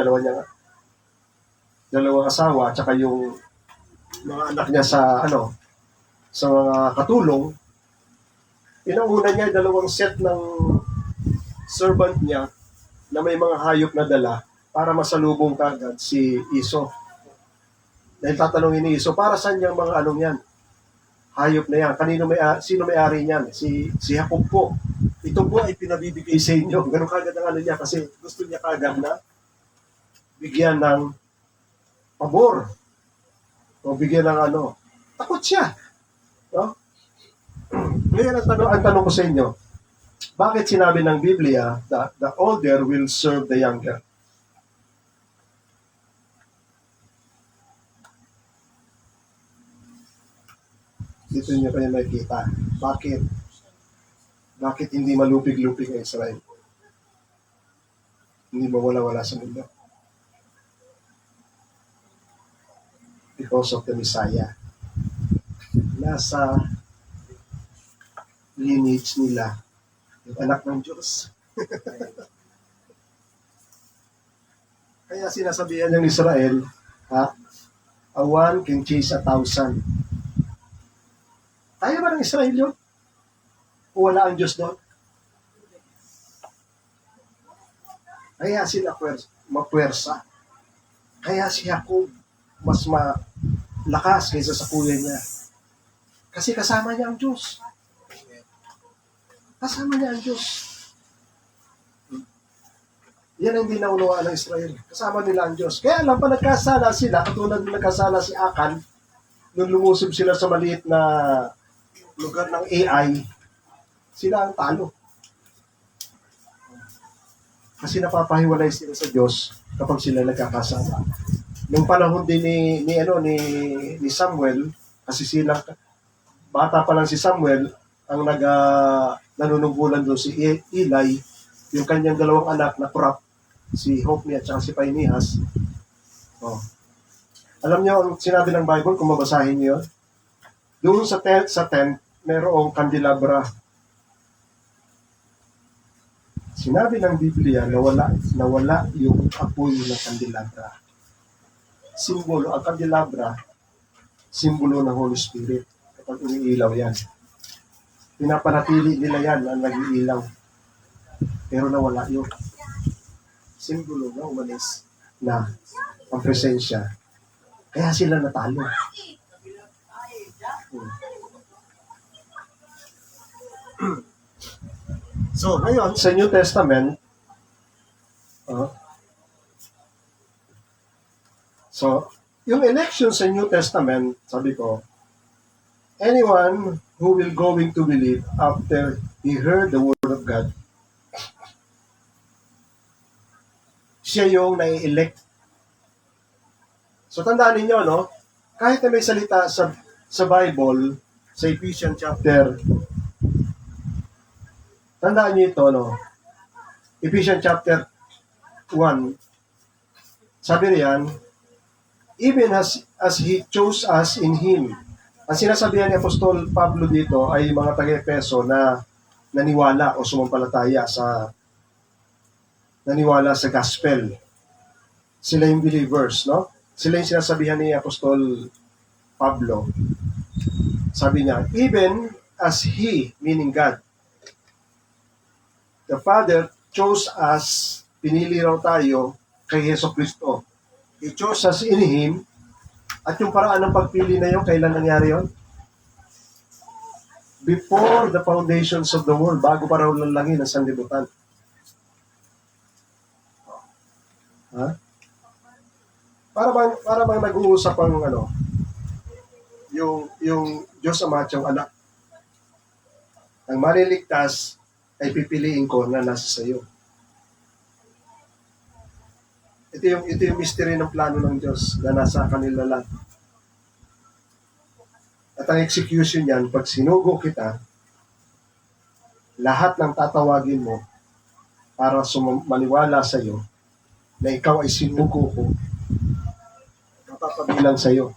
dalawang asawa, at saka yung mga anak niya sa mga katulong, pinauna niya yung dalawang set ng servant niya na may mga hayop na dala para masalubong kagad si Iso. Dahil tatanungin ni Iso, para saan yung mga anong yan? Hayop na yan. Sino may-ari niyan? Si Jacob po. Ito po ay pinabibigay sa inyo. Ganun kagad ang ano niya kasi gusto niya kagad na bigyan ng pabor. O bigyan ng ano. Takot siya. No? Ngayon ang tanong ko sa inyo, bakit sinabi ng Biblia that the older will serve the younger? Dito niyo kayo makikita. Bakit? Bakit hindi malupig-lupig ang Israel? Hindi mawala-wala sa mundo? Because of the Messiah. Nasa lineage nila yung anak ng Diyos. Kaya sinasabihan ng Israel, a one can chase 1,000. Kaya ba ng Israel yun? O wala ang Diyos doon? Kaya sila mapwersa. Kaya si Jacob mas malakas kaysa sa kuya niya. Kasi kasama niya ang Diyos. Kasama niya ang Diyos. Yan ang hindi naunawaan ng Israel. Kasama nila ang Diyos. Kaya lang pa nagkasala sila, katulad ng nagkasala si Akan, nung lumusob sila sa maliit na lugar ng AI, sila ang talo. Kasi napapahiwalay sila sa Diyos kapag sila nagkakasama. Nung panahon din ni Samuel, kasi sila, bata pa lang si Samuel, ang nanunungkulan doon si Eli, yung kanyang dalawang anak na corrupt, si Hophni at saka si Phinehas. Oh. Alam niyo ang sinabi ng Bible, kung mabasahin niyo, doon sa tent, mayroong kandelabra. Sinabi ng Biblia na wala yung apoy ng kandelabra. Ang kandelabra, simbolo ng Holy Spirit. Kapag umiilaw yan. Pinapanatili nila yan na nag-iilaw. Pero nawala yun. Simbolo na umalis na ang presensya. Kaya sila natalo. So, ngayon, sa New Testament, so, yung election sa New Testament, sabi ko, anyone who will going to believe after he heard the word of God, siya yung nai-elect. So, tandaan ninyo, no? Kahit na may salita sa Bible, sa Ephesians chapter, tandaan niyo ito, no? Ephesians chapter 1, sabi riyan, even as He chose us in Him. Ang sinasabihan ni Apostol Pablo dito ay mga taga-Efeso na naniwala o sumampalataya naniwala sa gospel. Sila yung believers, no? Sila yung sinasabihan ni Apostol Pablo. Sabi niya, even as He, meaning God, the Father chose us, pinili raw tayo kay Yeso Cristo. He chose us in Him, at yung paraan ng pagpili na yun, kailan nangyari yun? Before the foundations of the world, bago pa raw lalangin ang sanlibutan. Ha? Para bang nag-uusap ang yung Diyos Ama at yung anak. Ang maliligtas ay pipiliin ko na nasa sayo. Ito yung mystery ng plano ng Diyos na nasa kanila lang. At ang execution niyan, pag sinugo kita, lahat ng tatawagin mo para maniwala sa iyo na ikaw ay sinugo ko, mapapabilang sa iyo.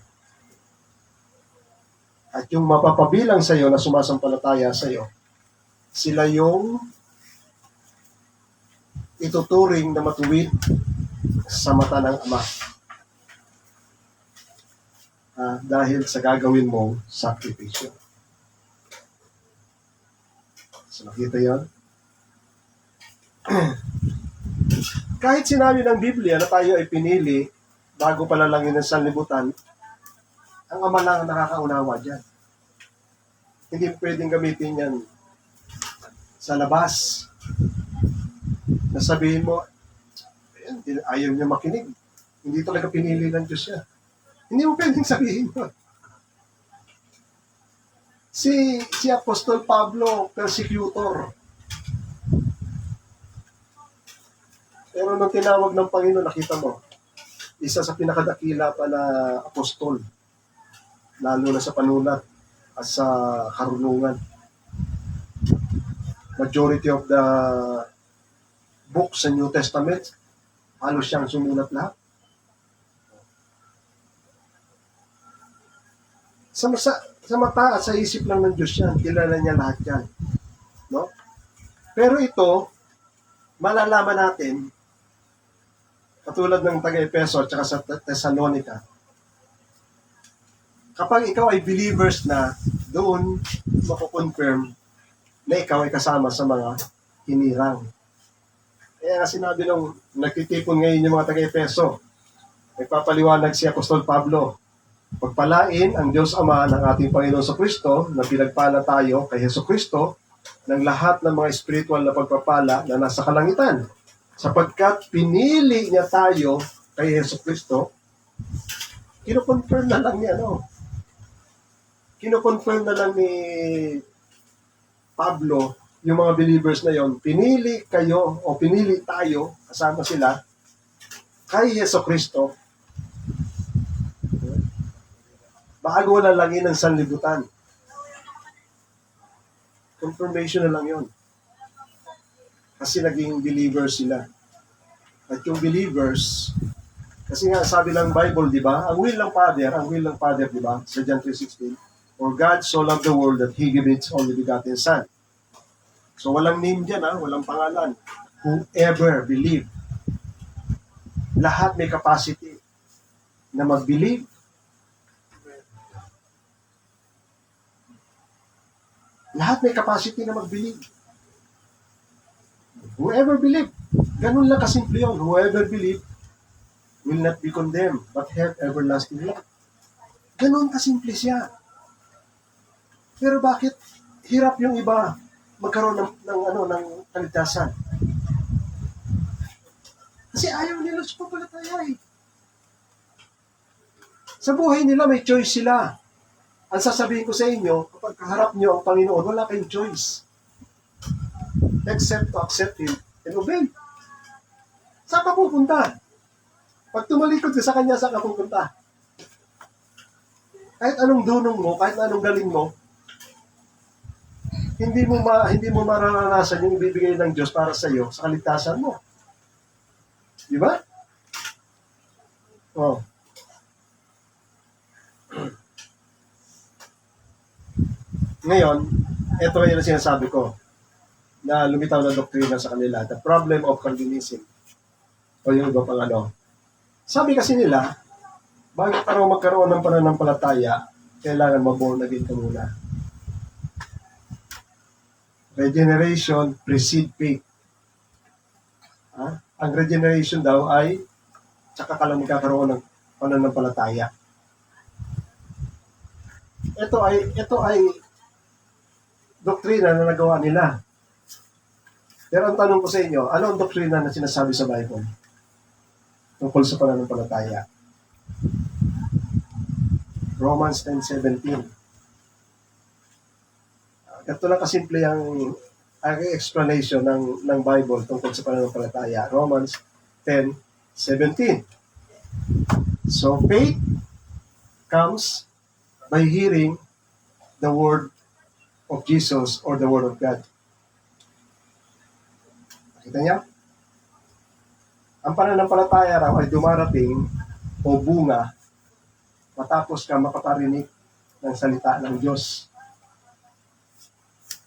At yung mapapabilang sa iyo na sumasampalataya sa iyo, sila yung ituturing na matuwid sa mata ng Ama. Dahil sa gagawin mong sakripisyo. So nakita yun? Kahit sinabi ng Biblia na tayo ay pinili bago palalangin ng sanlibutan, ang Ama lang ang nakakaunawa dyan. Hindi pwedeng gamitin yan sa labas. Nasabihin mo, ayaw niya makinig. Hindi talaga pinili ng Diyos siya. Hindi mo pwedeng sabihin yun. Si Apostol Pablo, persecutor. Pero nung tinawag ng Panginoon, nakita mo, isa sa pinakadakila pa na apostol, lalo na sa panulat at sa karunungan. Majority of the books sa New Testament, halos siyang sumulat lahat. Sa mata at sa isip lang ng Diyos yan, kilala niya lahat yan. No? Pero ito, malalaman natin, katulad ng taga-Epeso at saka sa Thessalonica, kapag ikaw ay believers na, doon mako-confirm na ikaw ay kasama sa mga hinirang. Kaya nga sinabi nung nagtitipon ngayon yung mga taga-Epeso, nagpapaliwanag si Apostol Pablo, pagpalain ang Diyos Ama ng ating Panginoon sa Kristo, na pinagpala tayo kay Hesus Kristo, ng lahat ng mga spiritual na pagpapala na nasa kalangitan. Sapagkat pinili niya tayo kay Hesus Kristo, kino-confirm na lang niya, no? Kino-confirm na lang ni Pablo, yung mga believers na yon, pinili kayo o pinili tayo, kasama sila, kay Hesus Kristo, bago na langin ng sanlibutan. Confirmation na lang yon. Kasi naging believers sila. At yung believers, kasi nga sabi ng Bible, di ba? Ang will ng Father, di ba? Sa John 3:16, for God so loved the world that He gave His only begotten Son. So walang name dyan, walang pangalan. Whoever believe. Lahat may capacity na mag-believe. Lahat may capacity na mag-believe. Whoever believe. Ganun lang kasimple yun. Whoever believe will not be condemned, but have everlasting life. Ganun kasimple siya. Pero bakit hirap yung iba magkaroon ng kaligtasan? Kasi ayaw nila sumampalataya eh. Sa buhay nila may choice sila. Ang sasabihin ko sa inyo, kapag kaharap nyo ang Panginoon, wala kayong choice. Except to accept Him and obey. Saan ka pupunta? Pag tumalikod ka sa Kanya, saan ka pupunta? Kahit anong dunong mo, kahit anong galing mo, hindi mo mararanasan yung ibibigay ng Diyos para sa iyo sa kaligtasan mo. Di ba? Oh. Ngayon, ito yung sinasabi ko na lumitaw na doktrina sa kanila, the problem of Calvinism. O yung iba pang Sabi kasi nila, bago ka magkaroon ng pananampalataya, kailangan maborn again ka muna. Regeneration precedes faith. Ang regeneration daw ay tsaka ka lang magkakaroon ng pananampalataya. Ito ay doktrina na nagawa nila. Pero ang tanong ko sa inyo, ano ang doktrina na sinasabi sa Bible tungkol sa pananampalataya? Romans 10:17. Ito lang kasimple ang explanation ng Bible tungkol sa pananampalataya. Romans 10:17. So faith comes by hearing the word of Jesus or the word of God. Kita niya? Ang pananampalataya raw ay dumarating o bunga matapos ka makaparinig ng salita ng Diyos.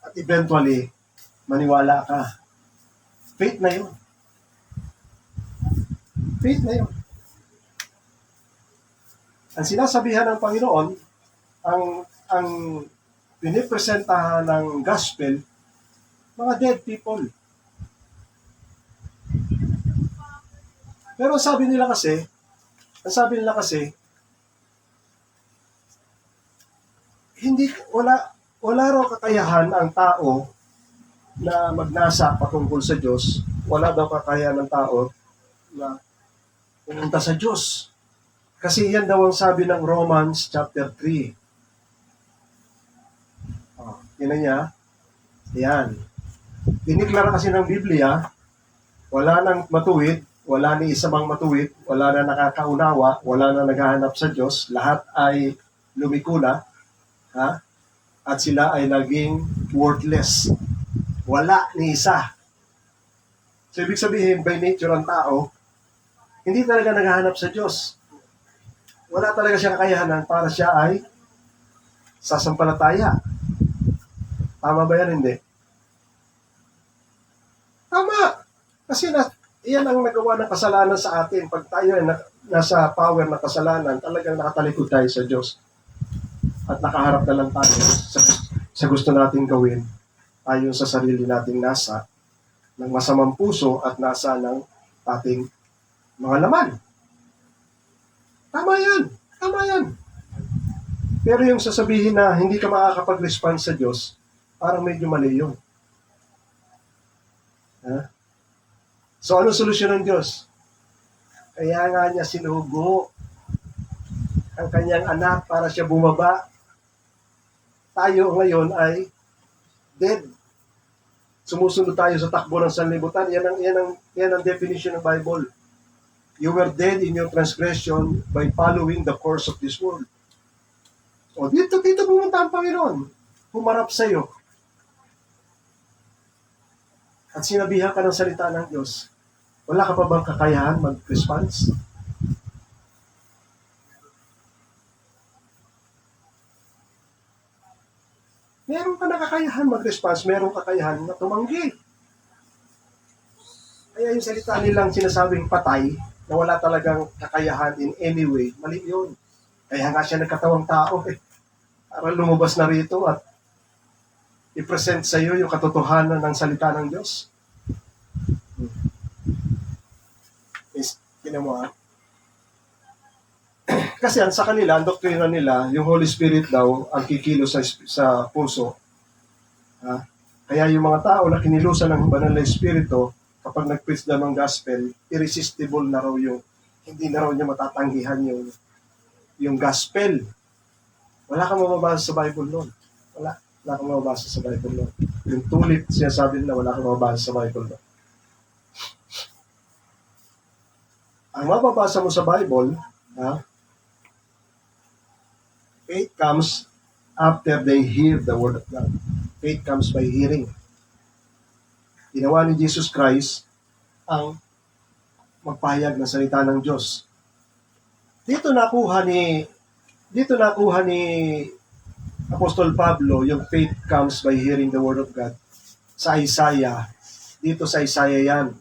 At eventually, maniwala ka. Faith na yun. Faith na yun. Ang sinasabihan ng Panginoon, ang pinipresentahan ng gospel, mga dead people. Pero ang sabi nila kasi, wala raw kakayahan ang tao na magnasa patungkol sa Diyos. Wala daw kakayahan ng tao na pumunta sa Diyos. Kasi yan daw ang sabi ng Romans chapter 3. Tingnan niya. Yan. Diniklara kasi ng Biblia, wala nang matuwid, wala ni isa mang matuwid, wala na nakakaunawa, wala na naghahanap sa Diyos, lahat ay lumiko na, at sila ay naging worthless. Wala ni isa. So, ibig sabihin, by nature ang tao, hindi talaga naghahanap sa Diyos. Wala talaga siyang kakayahanan para siya ay sasampalataya. Tama ba yan? Hindi. Tama. Kasi iyan ang nagawa ng kasalanan sa atin. Pag tayo ay nasa power ng kasalanan, talagang nakatalikod tayo sa Diyos. At nakaharap na lang tayo sa gusto nating gawin ayon sa sarili nating nasa ng masamang puso at nasa ng ating mga laman. Tama yan. Tama yan. Pero yung sasabihin na hindi ka makakapag-respond sa Diyos, parang medyo mali yun. So, ano solusyon ng Diyos? Kaya nga niya sinugo ang kanyang anak para siya bumaba. Tayo ngayon ay dead. Sumusunod tayo sa takbo ng sanlibutan. Yan ang definition ng Bible. You were dead in your transgression by following the course of this world. O dito pumunta ang Panginoon. Humarap sa iyo. At sinabihan ka ng salita ng Diyos. Wala ka pa bang kakayahan mag-response? Meron ka na kakayahan mag-response, meron kakayahan na tumanggi. Kaya yung salita nilang sinasabing patay, na wala talagang kakayahan in any way, mali yun. Kaya nga siya nagkatawang tao para lumabas na rito at i-present sa iyo yung katotohanan ng salita ng Diyos. Kasi sa kanila, ang doktrina nila, yung Holy Spirit daw, ang kikilos sa puso. Kaya yung mga tao na kinilusan ng banal na Espiritu, kapag nag-preach daw ng gospel, irresistible na raw hindi na raw niya matatanggihan yung gospel. Wala kang mababasa sa Bible noon. Wala kang mababasa sa Bible noon. Yung tulip, sinasabi nila, wala kang mababasa sa Bible noon. Ang mababasa mo sa Bible, faith comes after they hear the Word of God. Faith comes by hearing. Ginawa ni Jesus Christ ang magpahayag ng salita ng Diyos. Dito nakuha ni Apostol Pablo yung faith comes by hearing the Word of God. Sa Isaiah. Dito sa Isaiah yan.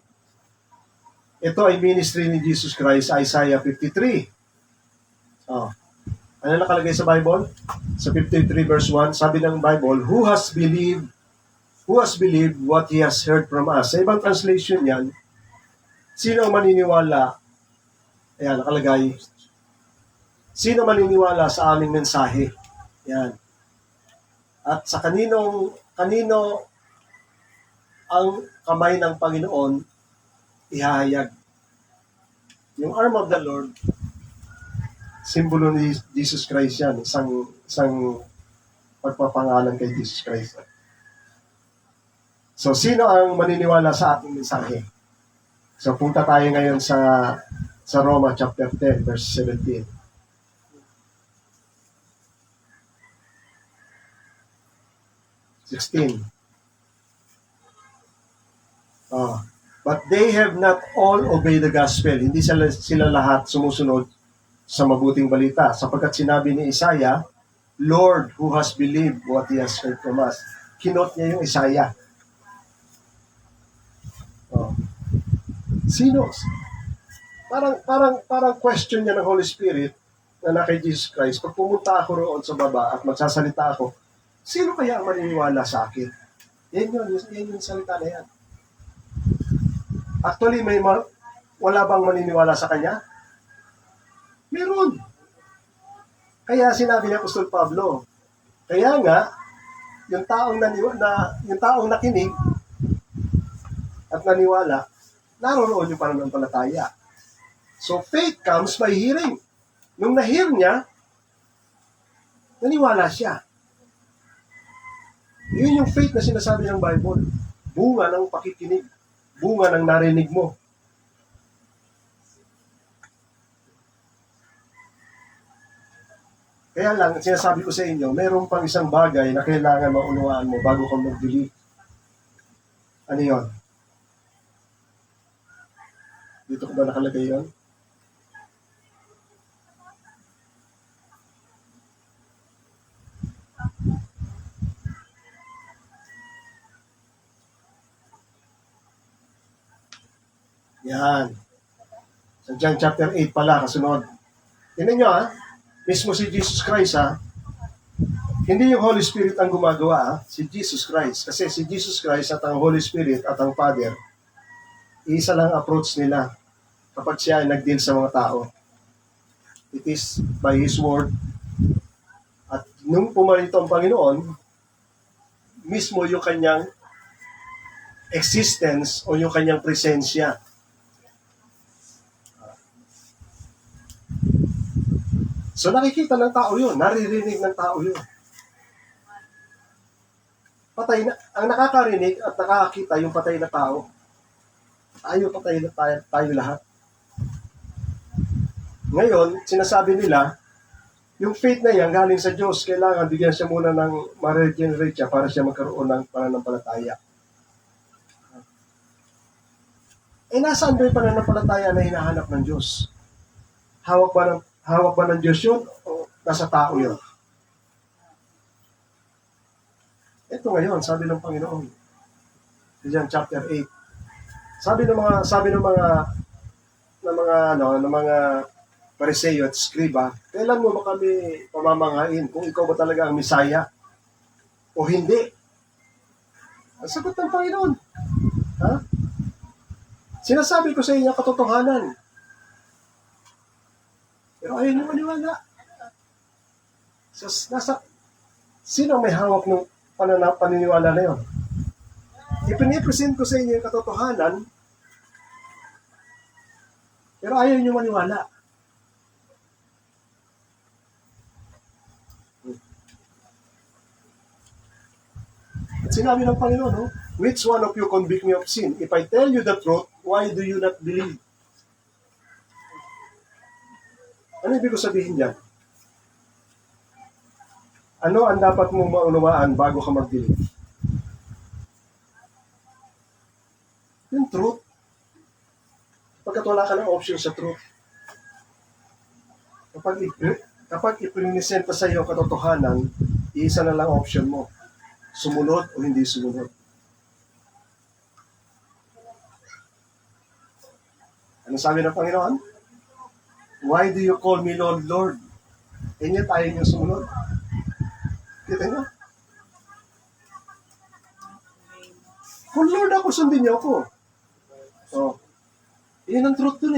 Ito ay ministry ni Jesus Christ, Isaiah 53. Ano nakalagay sa Bible? Sa 53 verse 1, sabi ng Bible, Who has believed what he has heard from us? Sa ibang translation yan, sino ang maniniwala? Ayan, nakalagay, sino maniniwala sa aming mensahe? Yan. At sa kanino ang kamay ng Panginoon ihahayag. Yung arm of the Lord, simbolo ni Jesus Christ yan. Isang pagpapangalan kay Jesus Christ. So, sino ang maniniwala sa ating mensahe? So, punta tayo ngayon sa Roma chapter 10, verse 17. But they have not all obeyed the gospel. Hindi sila lahat sumusunod sa mabuting balita. Sapagkat sinabi ni Isaiah, Lord, who has believed what He has heard from us. Kinot niya yung Isaiah. Oh. Sino? Parang question niya ng Holy Spirit na kay Jesus Christ. Pag pumunta ako roon sa baba at magsasalita ako, sino kaya ang maniniwala sa akin? Yan yung salita na yan. Actually, wala bang maniniwala sa kanya? Meron. Kaya sinabi ni Apostol Pablo, kaya nga, yung taong nakinig at naniwala, naroon yung pananampalataya. So faith comes by hearing. Nung na-hear niya, naniwala siya. Yun yung faith na sinasabi ng Bible. Bunga ng pakikinig. Bunga ng narinig mo. Kaya lang, sinasabi ko sa inyo, mayroon pang isang bagay na kailangan maunawaan mo bago ka mag-believe. Ano yun? Dito ko ba nakalagay yun? Yan. Sa John chapter 8 pala, kasunod. Tingnan nyo mismo si Jesus Christ hindi yung Holy Spirit ang gumagawa si Jesus Christ. Kasi si Jesus Christ at ang Holy Spirit at ang Father, isa lang approach nila kapag siya ay nag-deal sa mga tao. It is by His Word. At nung pumarito ang Panginoon, mismo yung kanyang existence o yung kanyang presensya. So nakikita ng tao yun, naririnig ng tao yun. Patay na, ang nakakarinig at nakakakita yung patay na tao. Tayo lahat. Ngayon, sinasabi nila, yung faith na yan galing sa Diyos, kailangan bigyan siya muna ng ma-regenerate siya para siya magkaroon ng pananampalataya. Nasaan ba yung pananampalataya na hinahanap ng Diyos? Hawak ba ng Diyos yun o nasa tao yun? Ito ngayon, sabi ng Panginoon. Diyan chapter 8. Sabi ng mga Pariseo at Skriba, kailan mo ba kami pamamanghain kung ikaw ba talaga ang Misaya o hindi? Ang sagot ng Panginoon. Sinasabi ko sa inyo katotohanan. Pero ayaw niyo maniwala. Sino may hawak ng paniniwala na yun? Ipinipresent ko sa inyo yung katotohanan, pero ayaw niyo maniwala. At sinabi ng Panginoon, which one of you convict me of sin? If I tell you the truth, why do you not believe? Ano ibig ko sabihin dyan? Ano ang dapat mong maunawaan bago ka mag-believe? Yung truth. Pagkat wala ka ng option sa truth. Kapag ipinisenta sa iyo katotohanan, iisa na lang option mo. Sumunod o hindi sumunod. Ano sabi ng Panginoon? Why do you call me Lord, Lord? Yet ayaw niyo sumunod. Kita niyo? Kung Lord ako, sundin niyo ako. So, yun ang truth dun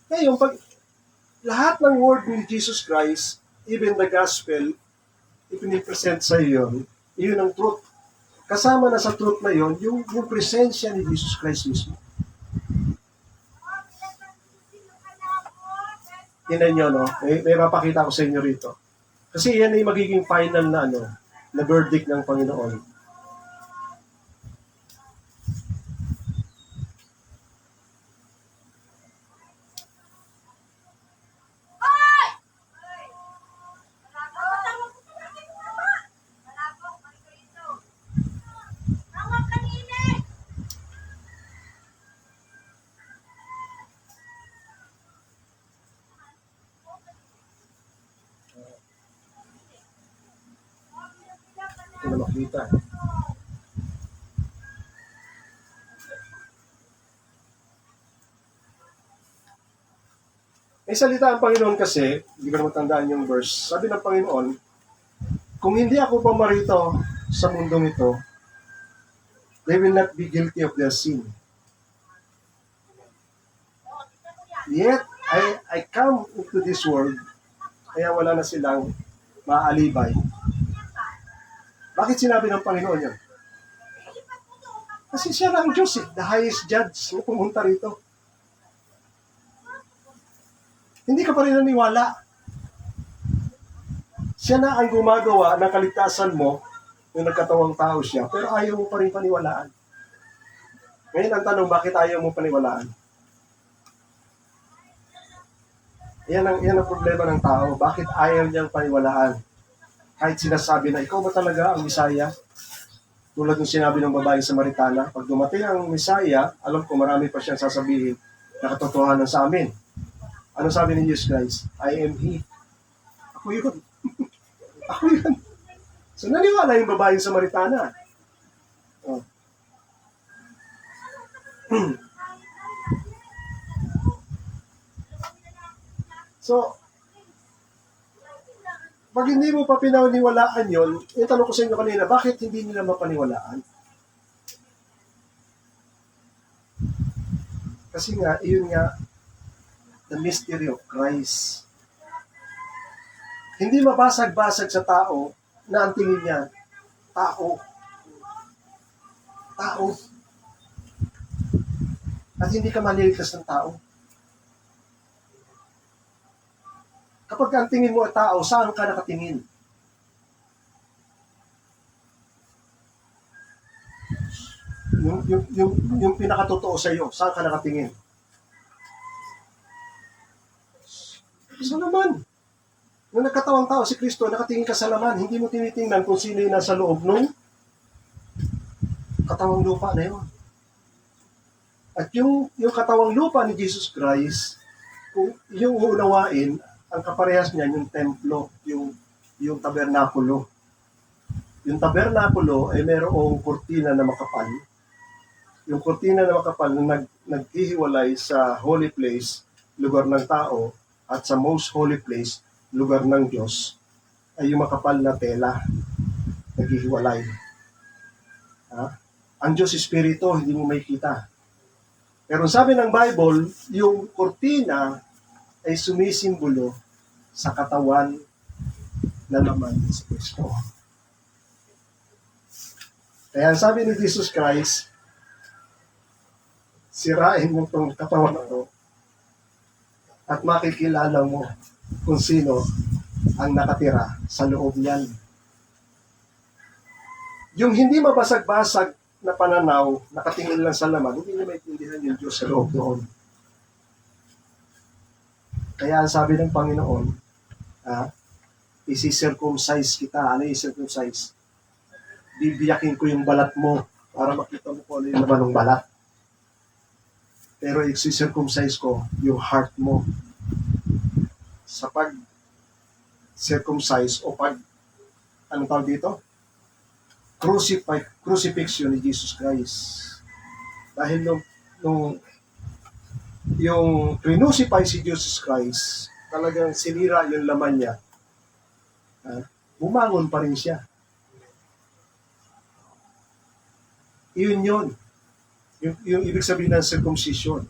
Ngayon, pag lahat ng word ni Jesus Christ, even the gospel, ipinipresent sa iyo, yun ang truth. Kasama na sa truth na yun, yung presensya ni Jesus Christ mismo. Tingnan nyo, may mapakita ko sa inyo rito. Kasi yan ay magiging final na verdict ng Panginoon. na makita. May salita ang Panginoon kasi, hindi ko na matandaan yung verse. Sabi ng Panginoon, kung hindi ako pamarito sa mundong ito, they will not be guilty of their sin. Yet, I come into this world, kaya wala na silang maaalibay. Bakit sinabi ng Panginoon yun? Kasi siya na ang Diyos the highest judge na pumunta rito. Hindi ka pa rin naniwala. Siya na ang gumagawa ng kaligtasan mo yung nagkatawang tao siya, pero ayaw mo pa rin paniwalaan. Ngayon ang tanong, bakit ayaw mo paniwalaan? Yan ang problema ng tao. Bakit ayaw niyang paniwalaan? Kahit sinasabi na, ikaw ba talaga ang Misaya? Tulad ng sinabi ng babaeng Samaritana, pag dumating ang Misaya, alam ko marami pa siyang sasabihin na katotohanan sa amin. Ano sabi ni Jesus Christ? I am He. Ako yun. Ako yun. So naniwala yung babaeng Samaritana. Oh. So, pag hindi mo pa pinaniwalaan yun, yung tanong ko sa inyo kanina, bakit hindi nila mapaniwalaan? Kasi nga, iyon nga, the mystery of Christ. Hindi mabasag-basag sa tao na ang tingin niya, tao. Tao. At hindi ka maliligtas ng tao. Kapag ang tingin mo ay tao, saan ka nakatingin? Yung pinakatotoo sa iyo, saan ka nakatingin? Sa laman. Nung nagkatawang tao si Kristo, nakatingin ka sa laman. Hindi mo tinitingnan kung sino yung nasa loob nung katawang lupa na yun. At yung katawang lupa ni Jesus Christ, kung yung uunawain, ang kaparehas niyan yung templo, yung tabernakulo. Yung tabernakulo ay mayroong kurtina na makapal. Yung kurtina na makapal na naghihiwalay sa holy place, lugar ng tao, at sa most holy place, lugar ng Diyos, ay yung makapal na tela, naghihiwalay. Ang Diyos Espiritu, hindi mo makikita. Pero sabi ng Bible, yung kurtina ay sumisimbolo sa katawan na naman sa Kristo. Kaya sabi ni Jesus Christ, sirain mo itong katawan na ito at makikilala mo kung sino ang nakatira sa loob niyan. Yung hindi mabasag-basag na pananaw, nakatingin lang sa laman, hindi niya maintindihan yung Diyos sa loob doon. Kaya sabi ng Panginoon, isi-circumcise kita. Ano yung circumcise? Bibiyakin ko yung balat mo para makita mo kung ano yung laman ng balat. Pero isi-circumcise ko yung heart mo. Sa pag-circumcise o anong tawag dito? Crucifixion ni Jesus Christ. Dahil nung yung crucify si Jesus Christ, talagang sinira yung laman niya. Bumangon pa rin siya. Iyon yun. Yung ibig sabihin ng circumcision.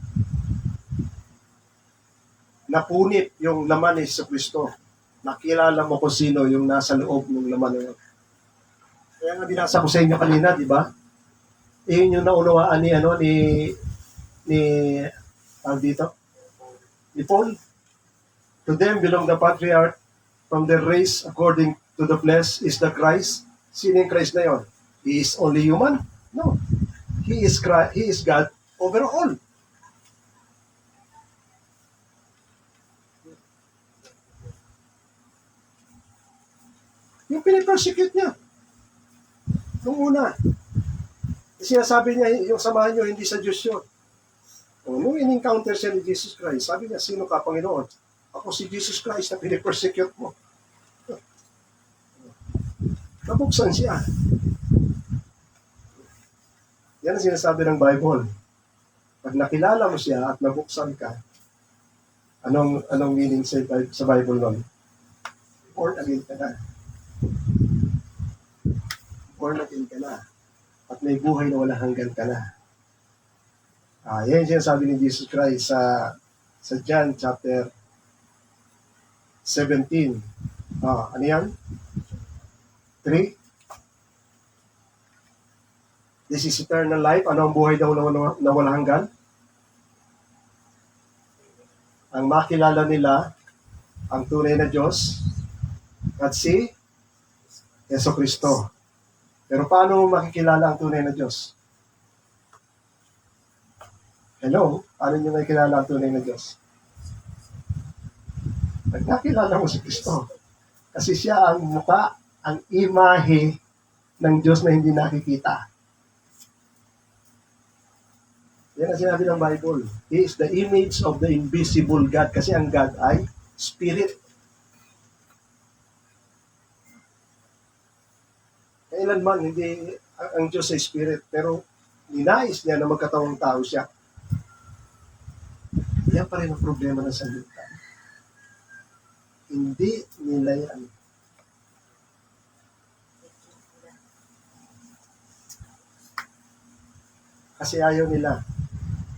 Napunit yung laman ni Jesu Cristo. Nakilala mo kung sino yung nasa loob ng laman na yun. Kaya nga binasa ko sa inyo kanina, di ba? Iyon yung naunawaan ni Paul. To them belong the patriarch from the race according to the flesh is the Christ. Sino yung Christ na yun? He is only human? No. He is God over all. Yung pinipersecute niya. Nung una, sinasabi niya, yung samahan niyo, hindi sa Diyos yun. Nung in-encounter siya ni Jesus Christ, sabi niya, sino ka, Panginoon? Ako si Jesus Christ na pinipersecute mo. Nabuksan siya. Yan ang sinasabi ng Bible. Pag nakilala mo siya at nabuksan ka, anong meaning sa Bible nun? Born again ka na. Born again ka na. At may buhay na walang hanggan ka na. Yan yung sinasabi ni Jesus Christ sa John chapter 17. Ano yan? 3. This is eternal life. Ano ang buhay daw na walang hanggan? Ang makilala nila ang tunay na Diyos at si Yeso Kristo. Pero paano makikilala ang tunay na Diyos? Hello? Paano nyo makikilala ang tunay na Diyos? Pag nakilala mo si Kristo. Kasi siya ang mukha, ang imahe ng Diyos na hindi nakikita. Yan ang sinabi ng Bible. He is the image of the invisible God. Kasi ang God ay Spirit. Kailanman, hindi ang Diyos ay Spirit. Pero ninais niya na magkatawang tao siya. Yan pa rin ang problema ng salita. Hindi nila yan. Kasi ayaw nila.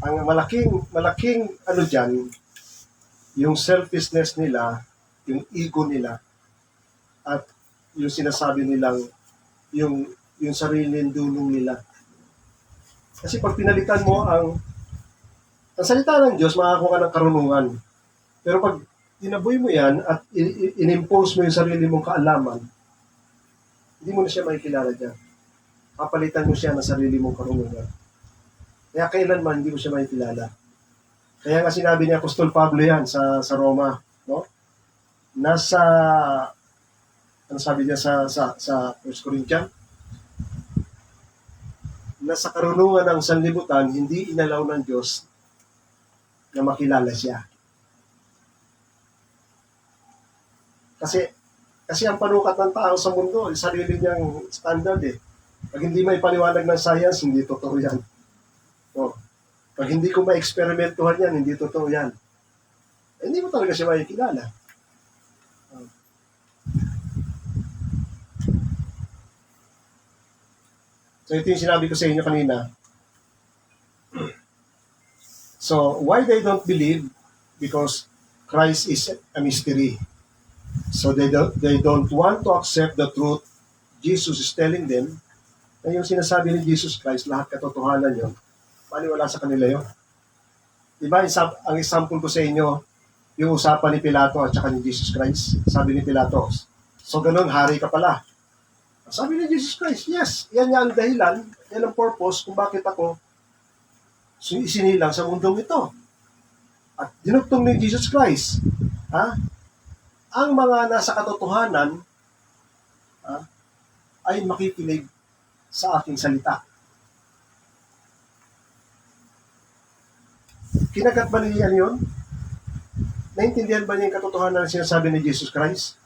Ang malaking dyan, yung selfishness nila, yung ego nila, at yung sinasabi nilang, yung sariling dulong nila. Kasi pag pinalitan mo ang salita ng Diyos, makakuha ka ng karunungan. Pero pag tinaboy mo yan at in-impose mo yung sarili mong kaalaman, hindi mo na siya makikilala dyan. Papalitan mo siya ng sarili mong karunungan. Kaya kailanman hindi mo siya makikilala. Kaya nga sinabi ni Apostol Pablo yan sa Roma, no? Nasa, ano sabi niya sa 1 Corinthians? Nasa karunungan ng sanlibutan, hindi inalaw ng Diyos na makilala siya. Kasi ang panukat ng tao sa mundo, sarili niyang standard eh. Pag hindi may paliwanag ng science, hindi totoo yan. Pag hindi ko ma-experimentuhan yan, hindi totoo yan. Hindi mo talaga siya makikilala. So ito yung sinabi ko sa inyo kanina. So why they don't believe? Because Christ is a mystery. So they don't want to accept the truth Jesus is telling them. Na yung sinasabi ni Jesus Christ, lahat katotohanan yun. Paniwala sa kanila yun. Diba, ang example ko sa inyo, yung usapan ni Pilato at saka ni Jesus Christ. Sabi ni Pilato, so ganun, hari ka pala. Sabi ni Jesus Christ, yes, yan ang dahilan, yan ang purpose kung bakit ako isinilang sa mundong ito. At dinugtong ni Jesus Christ, ang mga nasa katotohanan ay makikinig sa aking salita. Kinagat ba niya yun? Naintindihan ba niya yung katotohanan na sinasabi ni Jesus Christ?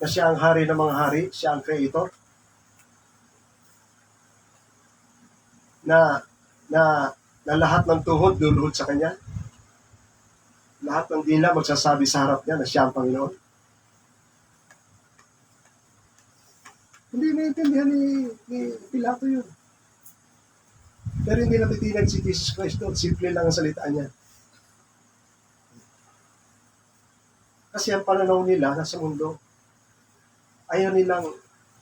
Na siya ang hari ng mga hari, siya ang creator? Na lahat ng tuhod luluhod sa kanya? Lahat ng dila magsasabi sa harap niya na siya ang Panginoon? Hindi naintindihan ni Pilato yun. Pero hindi natitinag si Jesus Christ doon. Simple lang ang salita niya. Kasi ang pananaw nila nasa mundo, ayaw nilang,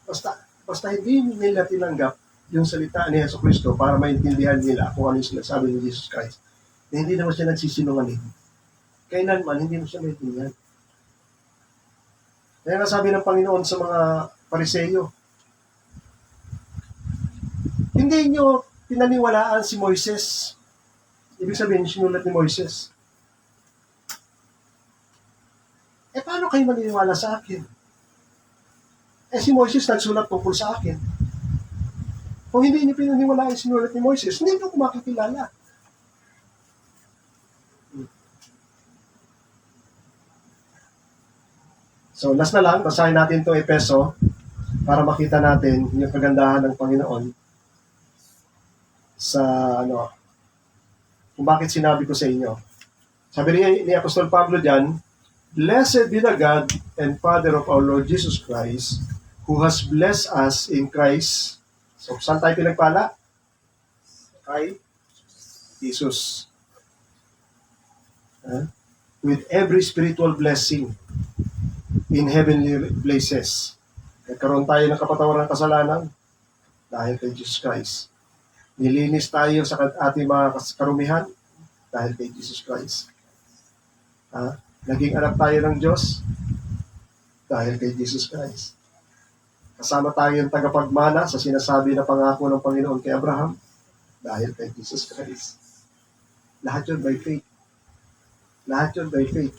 basta hindi nila tinanggap yung salita ni Yeso Kristo para maintindihan nila kung ano yung sinasabi ni Jesus Christ. Na hindi naman siya nagsisinungaling. Kailanman, hindi mo siya maintindihan. Kaya nga sabi ng Panginoon sa mga Pariseyo, hindi nyo pinaniwalaan si Moises. Ibig sabihin, sinulat ni Moises. Paano kayo maniniwala sa akin? Si Moises nagsulat tungkol sa akin. Kung hindi niyo pinaniwalaan yung sinulat ni Moises, hindi nyo ko makikilala. So, last na lang, basahin natin itong Efeso para makita natin yung kagandahan ng Panginoon sa kung bakit sinabi ko sa inyo. Sabi ni Apostol Pablo diyan, "Blessed be the God and Father of our Lord Jesus Christ, who has blessed us in Christ." So, saan tayo pinagpala? Kay Jesus. With every spiritual blessing in heavenly places. Nagkaroon tayo ng kapatawaran ng kasalanan dahil kay Jesus Christ. Nilinis tayo sa ating mga karumihan dahil kay Jesus Christ. Naging anak tayo ng Diyos dahil kay Jesus Christ. Kasama tayo yung tagapagmana sa sinasabi na pangako ng Panginoon kay Abraham dahil kay Jesus Christ. Lahat yun by faith. Lahat yun by faith.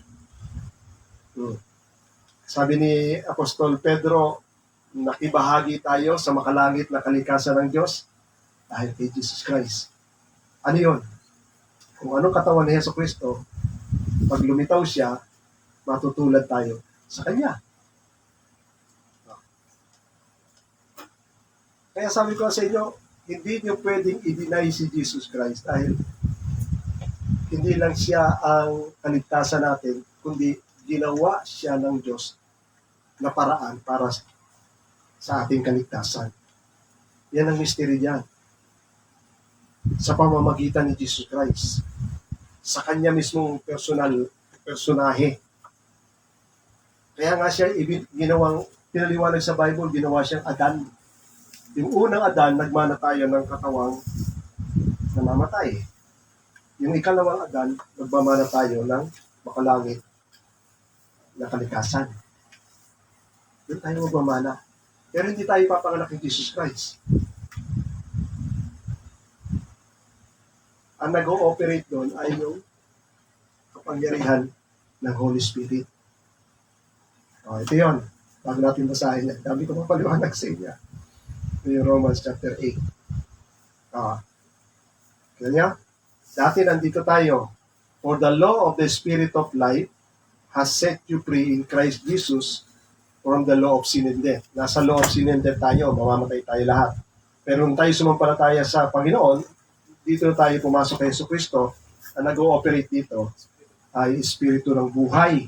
Sabi ni Apostol Pedro, nakibahagi tayo sa makalangit na kalikasan ng Diyos dahil kay Jesus Christ. Ano yun? Kung anong katawan ni Yesu Cristo, pag lumitaw siya, matutulad tayo sa Kanya. Kaya sabi ko sa inyo, hindi niyo pwedeng i-deny si Jesus Christ dahil hindi lang siya ang kaligtasan natin, kundi ginawa siya ng Diyos na paraan para sa ating kaligtasan. Yan ang mystery niya. Sa pamamagitan ni Jesus Christ. Sa Kanya mismong personahe. Kaya nga siya ginawang, pinaliwanag sa Bible, ginawa siyang Adan. Yung unang Adan, nagmana tayo ng katawang namamatay. Yung ikalawang Adan, nagmamana tayo ng makalangit na kalikasan. Doon tayo magmamana. Pero hindi tayo papanganak ni Jesus Christ. Ang nag-ooperate doon ay yung kapangyarihan ng Holy Spirit. Ito yun. Bago natin basahin yan. Dami ko mapaliwanag sa inyo. Ito yung Romans chapter 8. Kaya dati nandito tayo. For the law of the Spirit of life has set you free in Christ Jesus from the law of sin and death. Nasa law of sin and death tayo. Mamamatay tayo lahat. Pero nung tayo sumampalataya sa Panginoon, dito tayo pumasok kay Yesu Cristo, ang nag-ooperate dito ay espiritu ng buhay.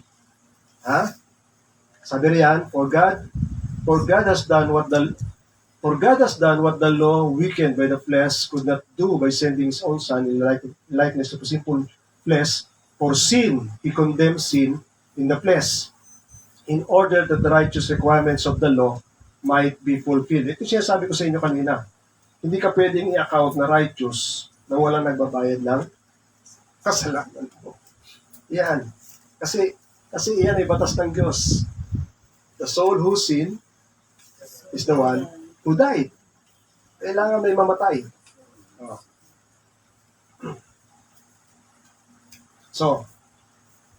Sabi riyan, for God has done what the law weakened by the flesh could not do by sending His own Son in likeness of sinful flesh. For sin, He condemned sin in the flesh, in order that the righteous requirements of the law might be fulfilled. Ito siya sabi ko sa inyo kanina. Hindi ka pwedeng i-account na righteous na walang nagbabayad ng kasalanan mo. Yan. Kasi iyan ay batas ng Diyos. The soul who sinned is the one who died. Kailangan may mamatay. So,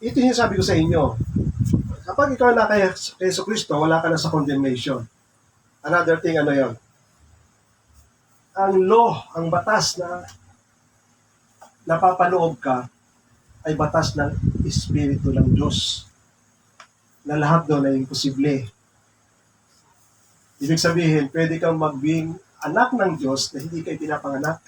ito yung sabi ko sa inyo. Kapag ikaw na kay Yesu Cristo, wala ka na sa condemnation. Another thing, ano yon? Ang law, ang batas na napapaloob ka, ay batas ng Espiritu ng Diyos. Na lahat doon ay imposible. Ibig sabihin, pwede kang maging anak ng Diyos na hindi kayo pinapanganak.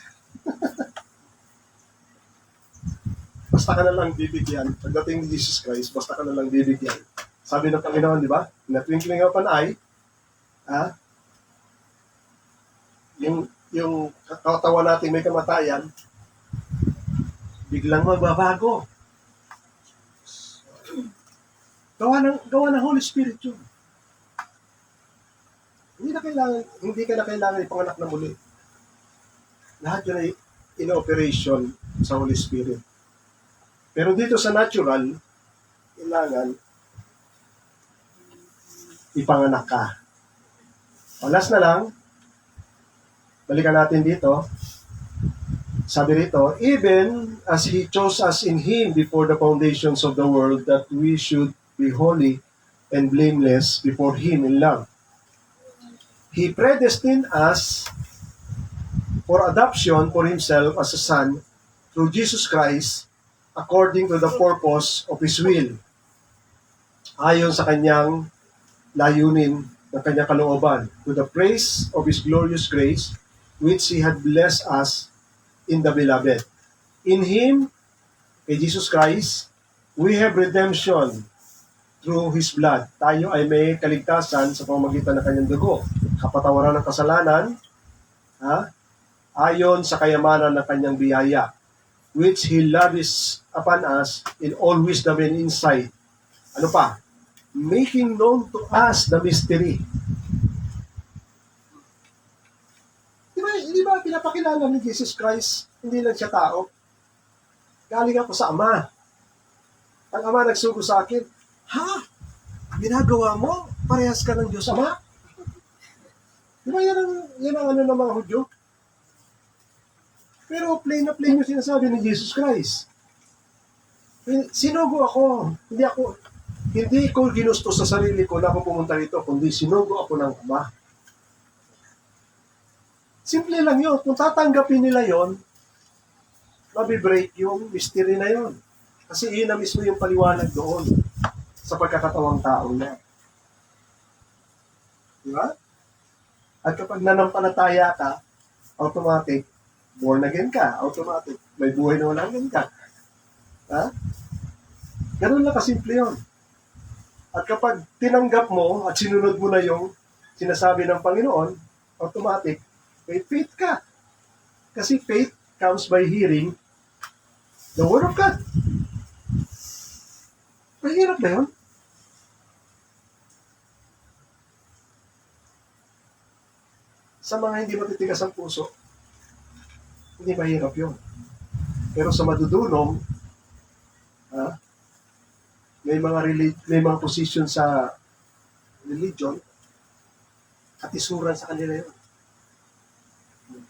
Basta ka na lang bibigyan. Pagdating ni Jesus Christ, basta ka na lang bibigyan. Sabi ng Panginoon, di ba? In a twinkling of an eye, yung katawan natin may kamatayan, biglang magbabago. Gawa ng Holy Spirit yun. Hindi ka na kailangan ipanganak na muli. Lahat yun ay in-operation sa Holy Spirit. Pero dito sa natural, kailangan ipanganak ka. Last na lang, balikan natin dito. Sabi rito, even as He chose us in Him before the foundations of the world, that we should be holy and blameless before Him in love. He predestined us for adoption for Himself as a son through Jesus Christ according to the purpose of His will. Ayon sa Kanyang layunin ng kanyang kalooban, to the praise of His glorious grace, which He had blessed us in the Beloved. In Him, kay Jesus Christ, we have redemption through His blood. Tayo ay may kaligtasan sa pamamagitan ng kanyang dugo. Kapatawaran ng kasalanan, ayon sa kayamanan ng kanyang biyaya, which He lavished upon us in all wisdom and insight. Ano pa? Making known to us the mystery. Di ba pinapakilala ni Jesus Christ, hindi lang siya tao. Galing ako sa Ama. Ang Ama nagsugo sa akin, ginagawa mo? Parehas ka ng Diyos Ama? Di ba yan ang ano ng mga Hudyo? Pero plain na plain yung sinasabi ni Jesus Christ. Sinugo ako. Hindi ko ginusto sa sarili ko na ako pumunta rito, kundi sinugo ako ng Ama. Simple lang yun. Kung tatanggapin nila yon, mabibreak yung mystery na yon. Kasi yun na mismo yung paliwanag doon sa pagkakatawang tao niya. Di ba? At kapag nanampalataya ka, automatic, born again ka. Automatic, may buhay na wala ka. Ganun lang kasimple yun. At kapag tinanggap mo at sinunod mo na yung sinasabi ng Panginoon, automatic, may faith ka. Kasi faith comes by hearing the Word of God. Mahirap na yun. Sa mga hindi matitigas ang puso, hindi mahirap yun. Pero sa madudulong, may mga position sa religion at isuran sa kanila yun.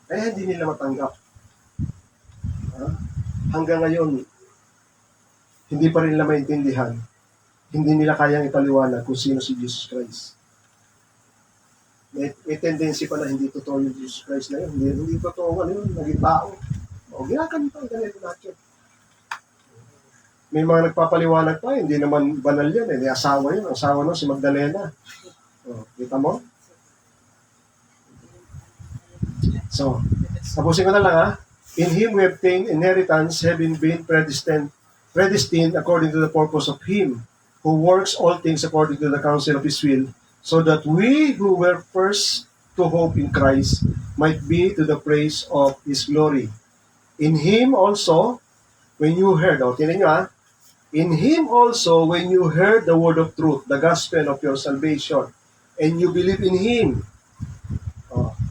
Kaya hindi nila matanggap. Hanggang ngayon, hindi pa rin nila maintindihan. Hindi nila kayang ipaliwanag kung sino si Jesus Christ. May tendency pa na hindi totoo yung Jesus Christ na yun. Hindi totoo naging tao. Ginagamit ang ganito natin. May mga nagpapaliwanag pa, hindi naman banal yan. Hindi asawa yun. Asawa si Magdalena. Kita mo? So, tapusin ko na lang In Him we obtain inheritance, having been predestined according to the purpose of Him, who works all things according to the counsel of His will, so that we who were first to hope in Christ might be to the praise of His glory. In Him also, when you heard, tinan nyo in Him also, when you heard the word of truth, the gospel of your salvation, and you believe in Him.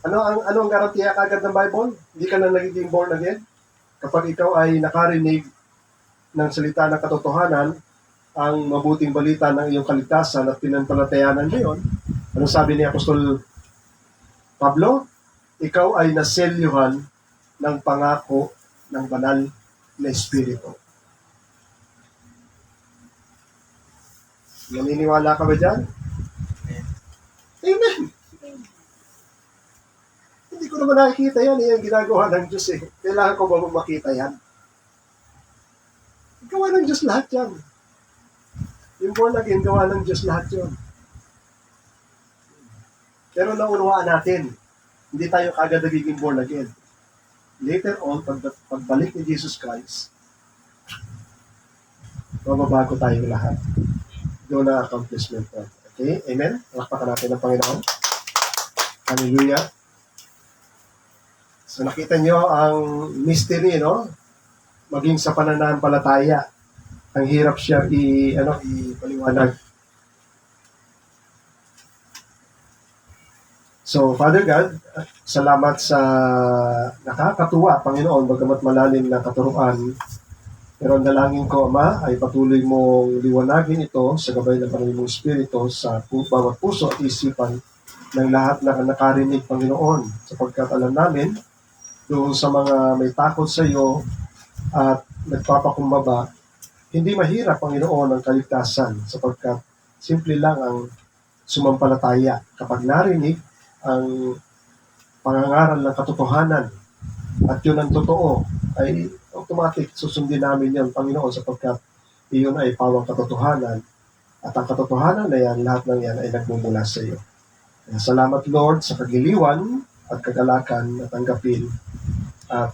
Ano ang garantiya kagad ng Bible? Hindi ka na nagiging born again? Kapag ikaw ay nakarinig ng salita ng katotohanan, ang mabuting balita ng iyong kaligtasan at pinanampalatayanan mo yun, anong sabi ni Apostol Pablo? Ikaw ay naselyuhan ng pangako ng banal na Espiritu. Naniniwala ka ba dyan? Amen. Hindi ko naman nakikita yan. Yung ginagawa ng Diyos Kailangan ko ba makita yan? Gawa ng Diyos lahat yan. Yung born again, gawa ng Diyos lahat yun. Pero naunawaan natin, hindi tayo kagad nagiging born again. Later on, pagbalik ni Jesus Christ, mababago tayo lahat. Doon na accomplishment po. Okay? Amen? Lakpakan natin ng Panginoon. Hallelujah. So nakita nyo ang mystery, maging sa pananampalataya. Ang hirap siya ipaliwanag. So, Father God, salamat sa nakakatuwa, Panginoon, bagamat malalim na katuruan. Pero ang dalangin ko, Ama, ay patuloy mong liwanagin ito sa gabay ng Panginoong Espiritu sa bawat puso at isipan ng lahat na nakarinig, Panginoon, sapagkat alam namin, doon sa mga may takot sa iyo at nagpapakumbaba, hindi mahirap, Panginoon, ang kaligtasan sapagkat simple lang ang sumampalataya. Kapag narinig ang pangangaral ng katotohanan at yun ang totoo, ay automatic susundin namin yan, Panginoon, sapagkat iyon ay pawang katotohanan at ang katotohanan na yan, lahat ng yan ay nagmumula sa iyo. Salamat Lord sa kagiliwan at kagalakan na tanggapin at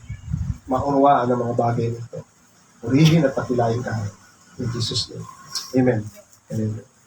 maunawaan ang mga bagay nito. Purihin at takilain ka. In Jesus' name. Amen. Amen.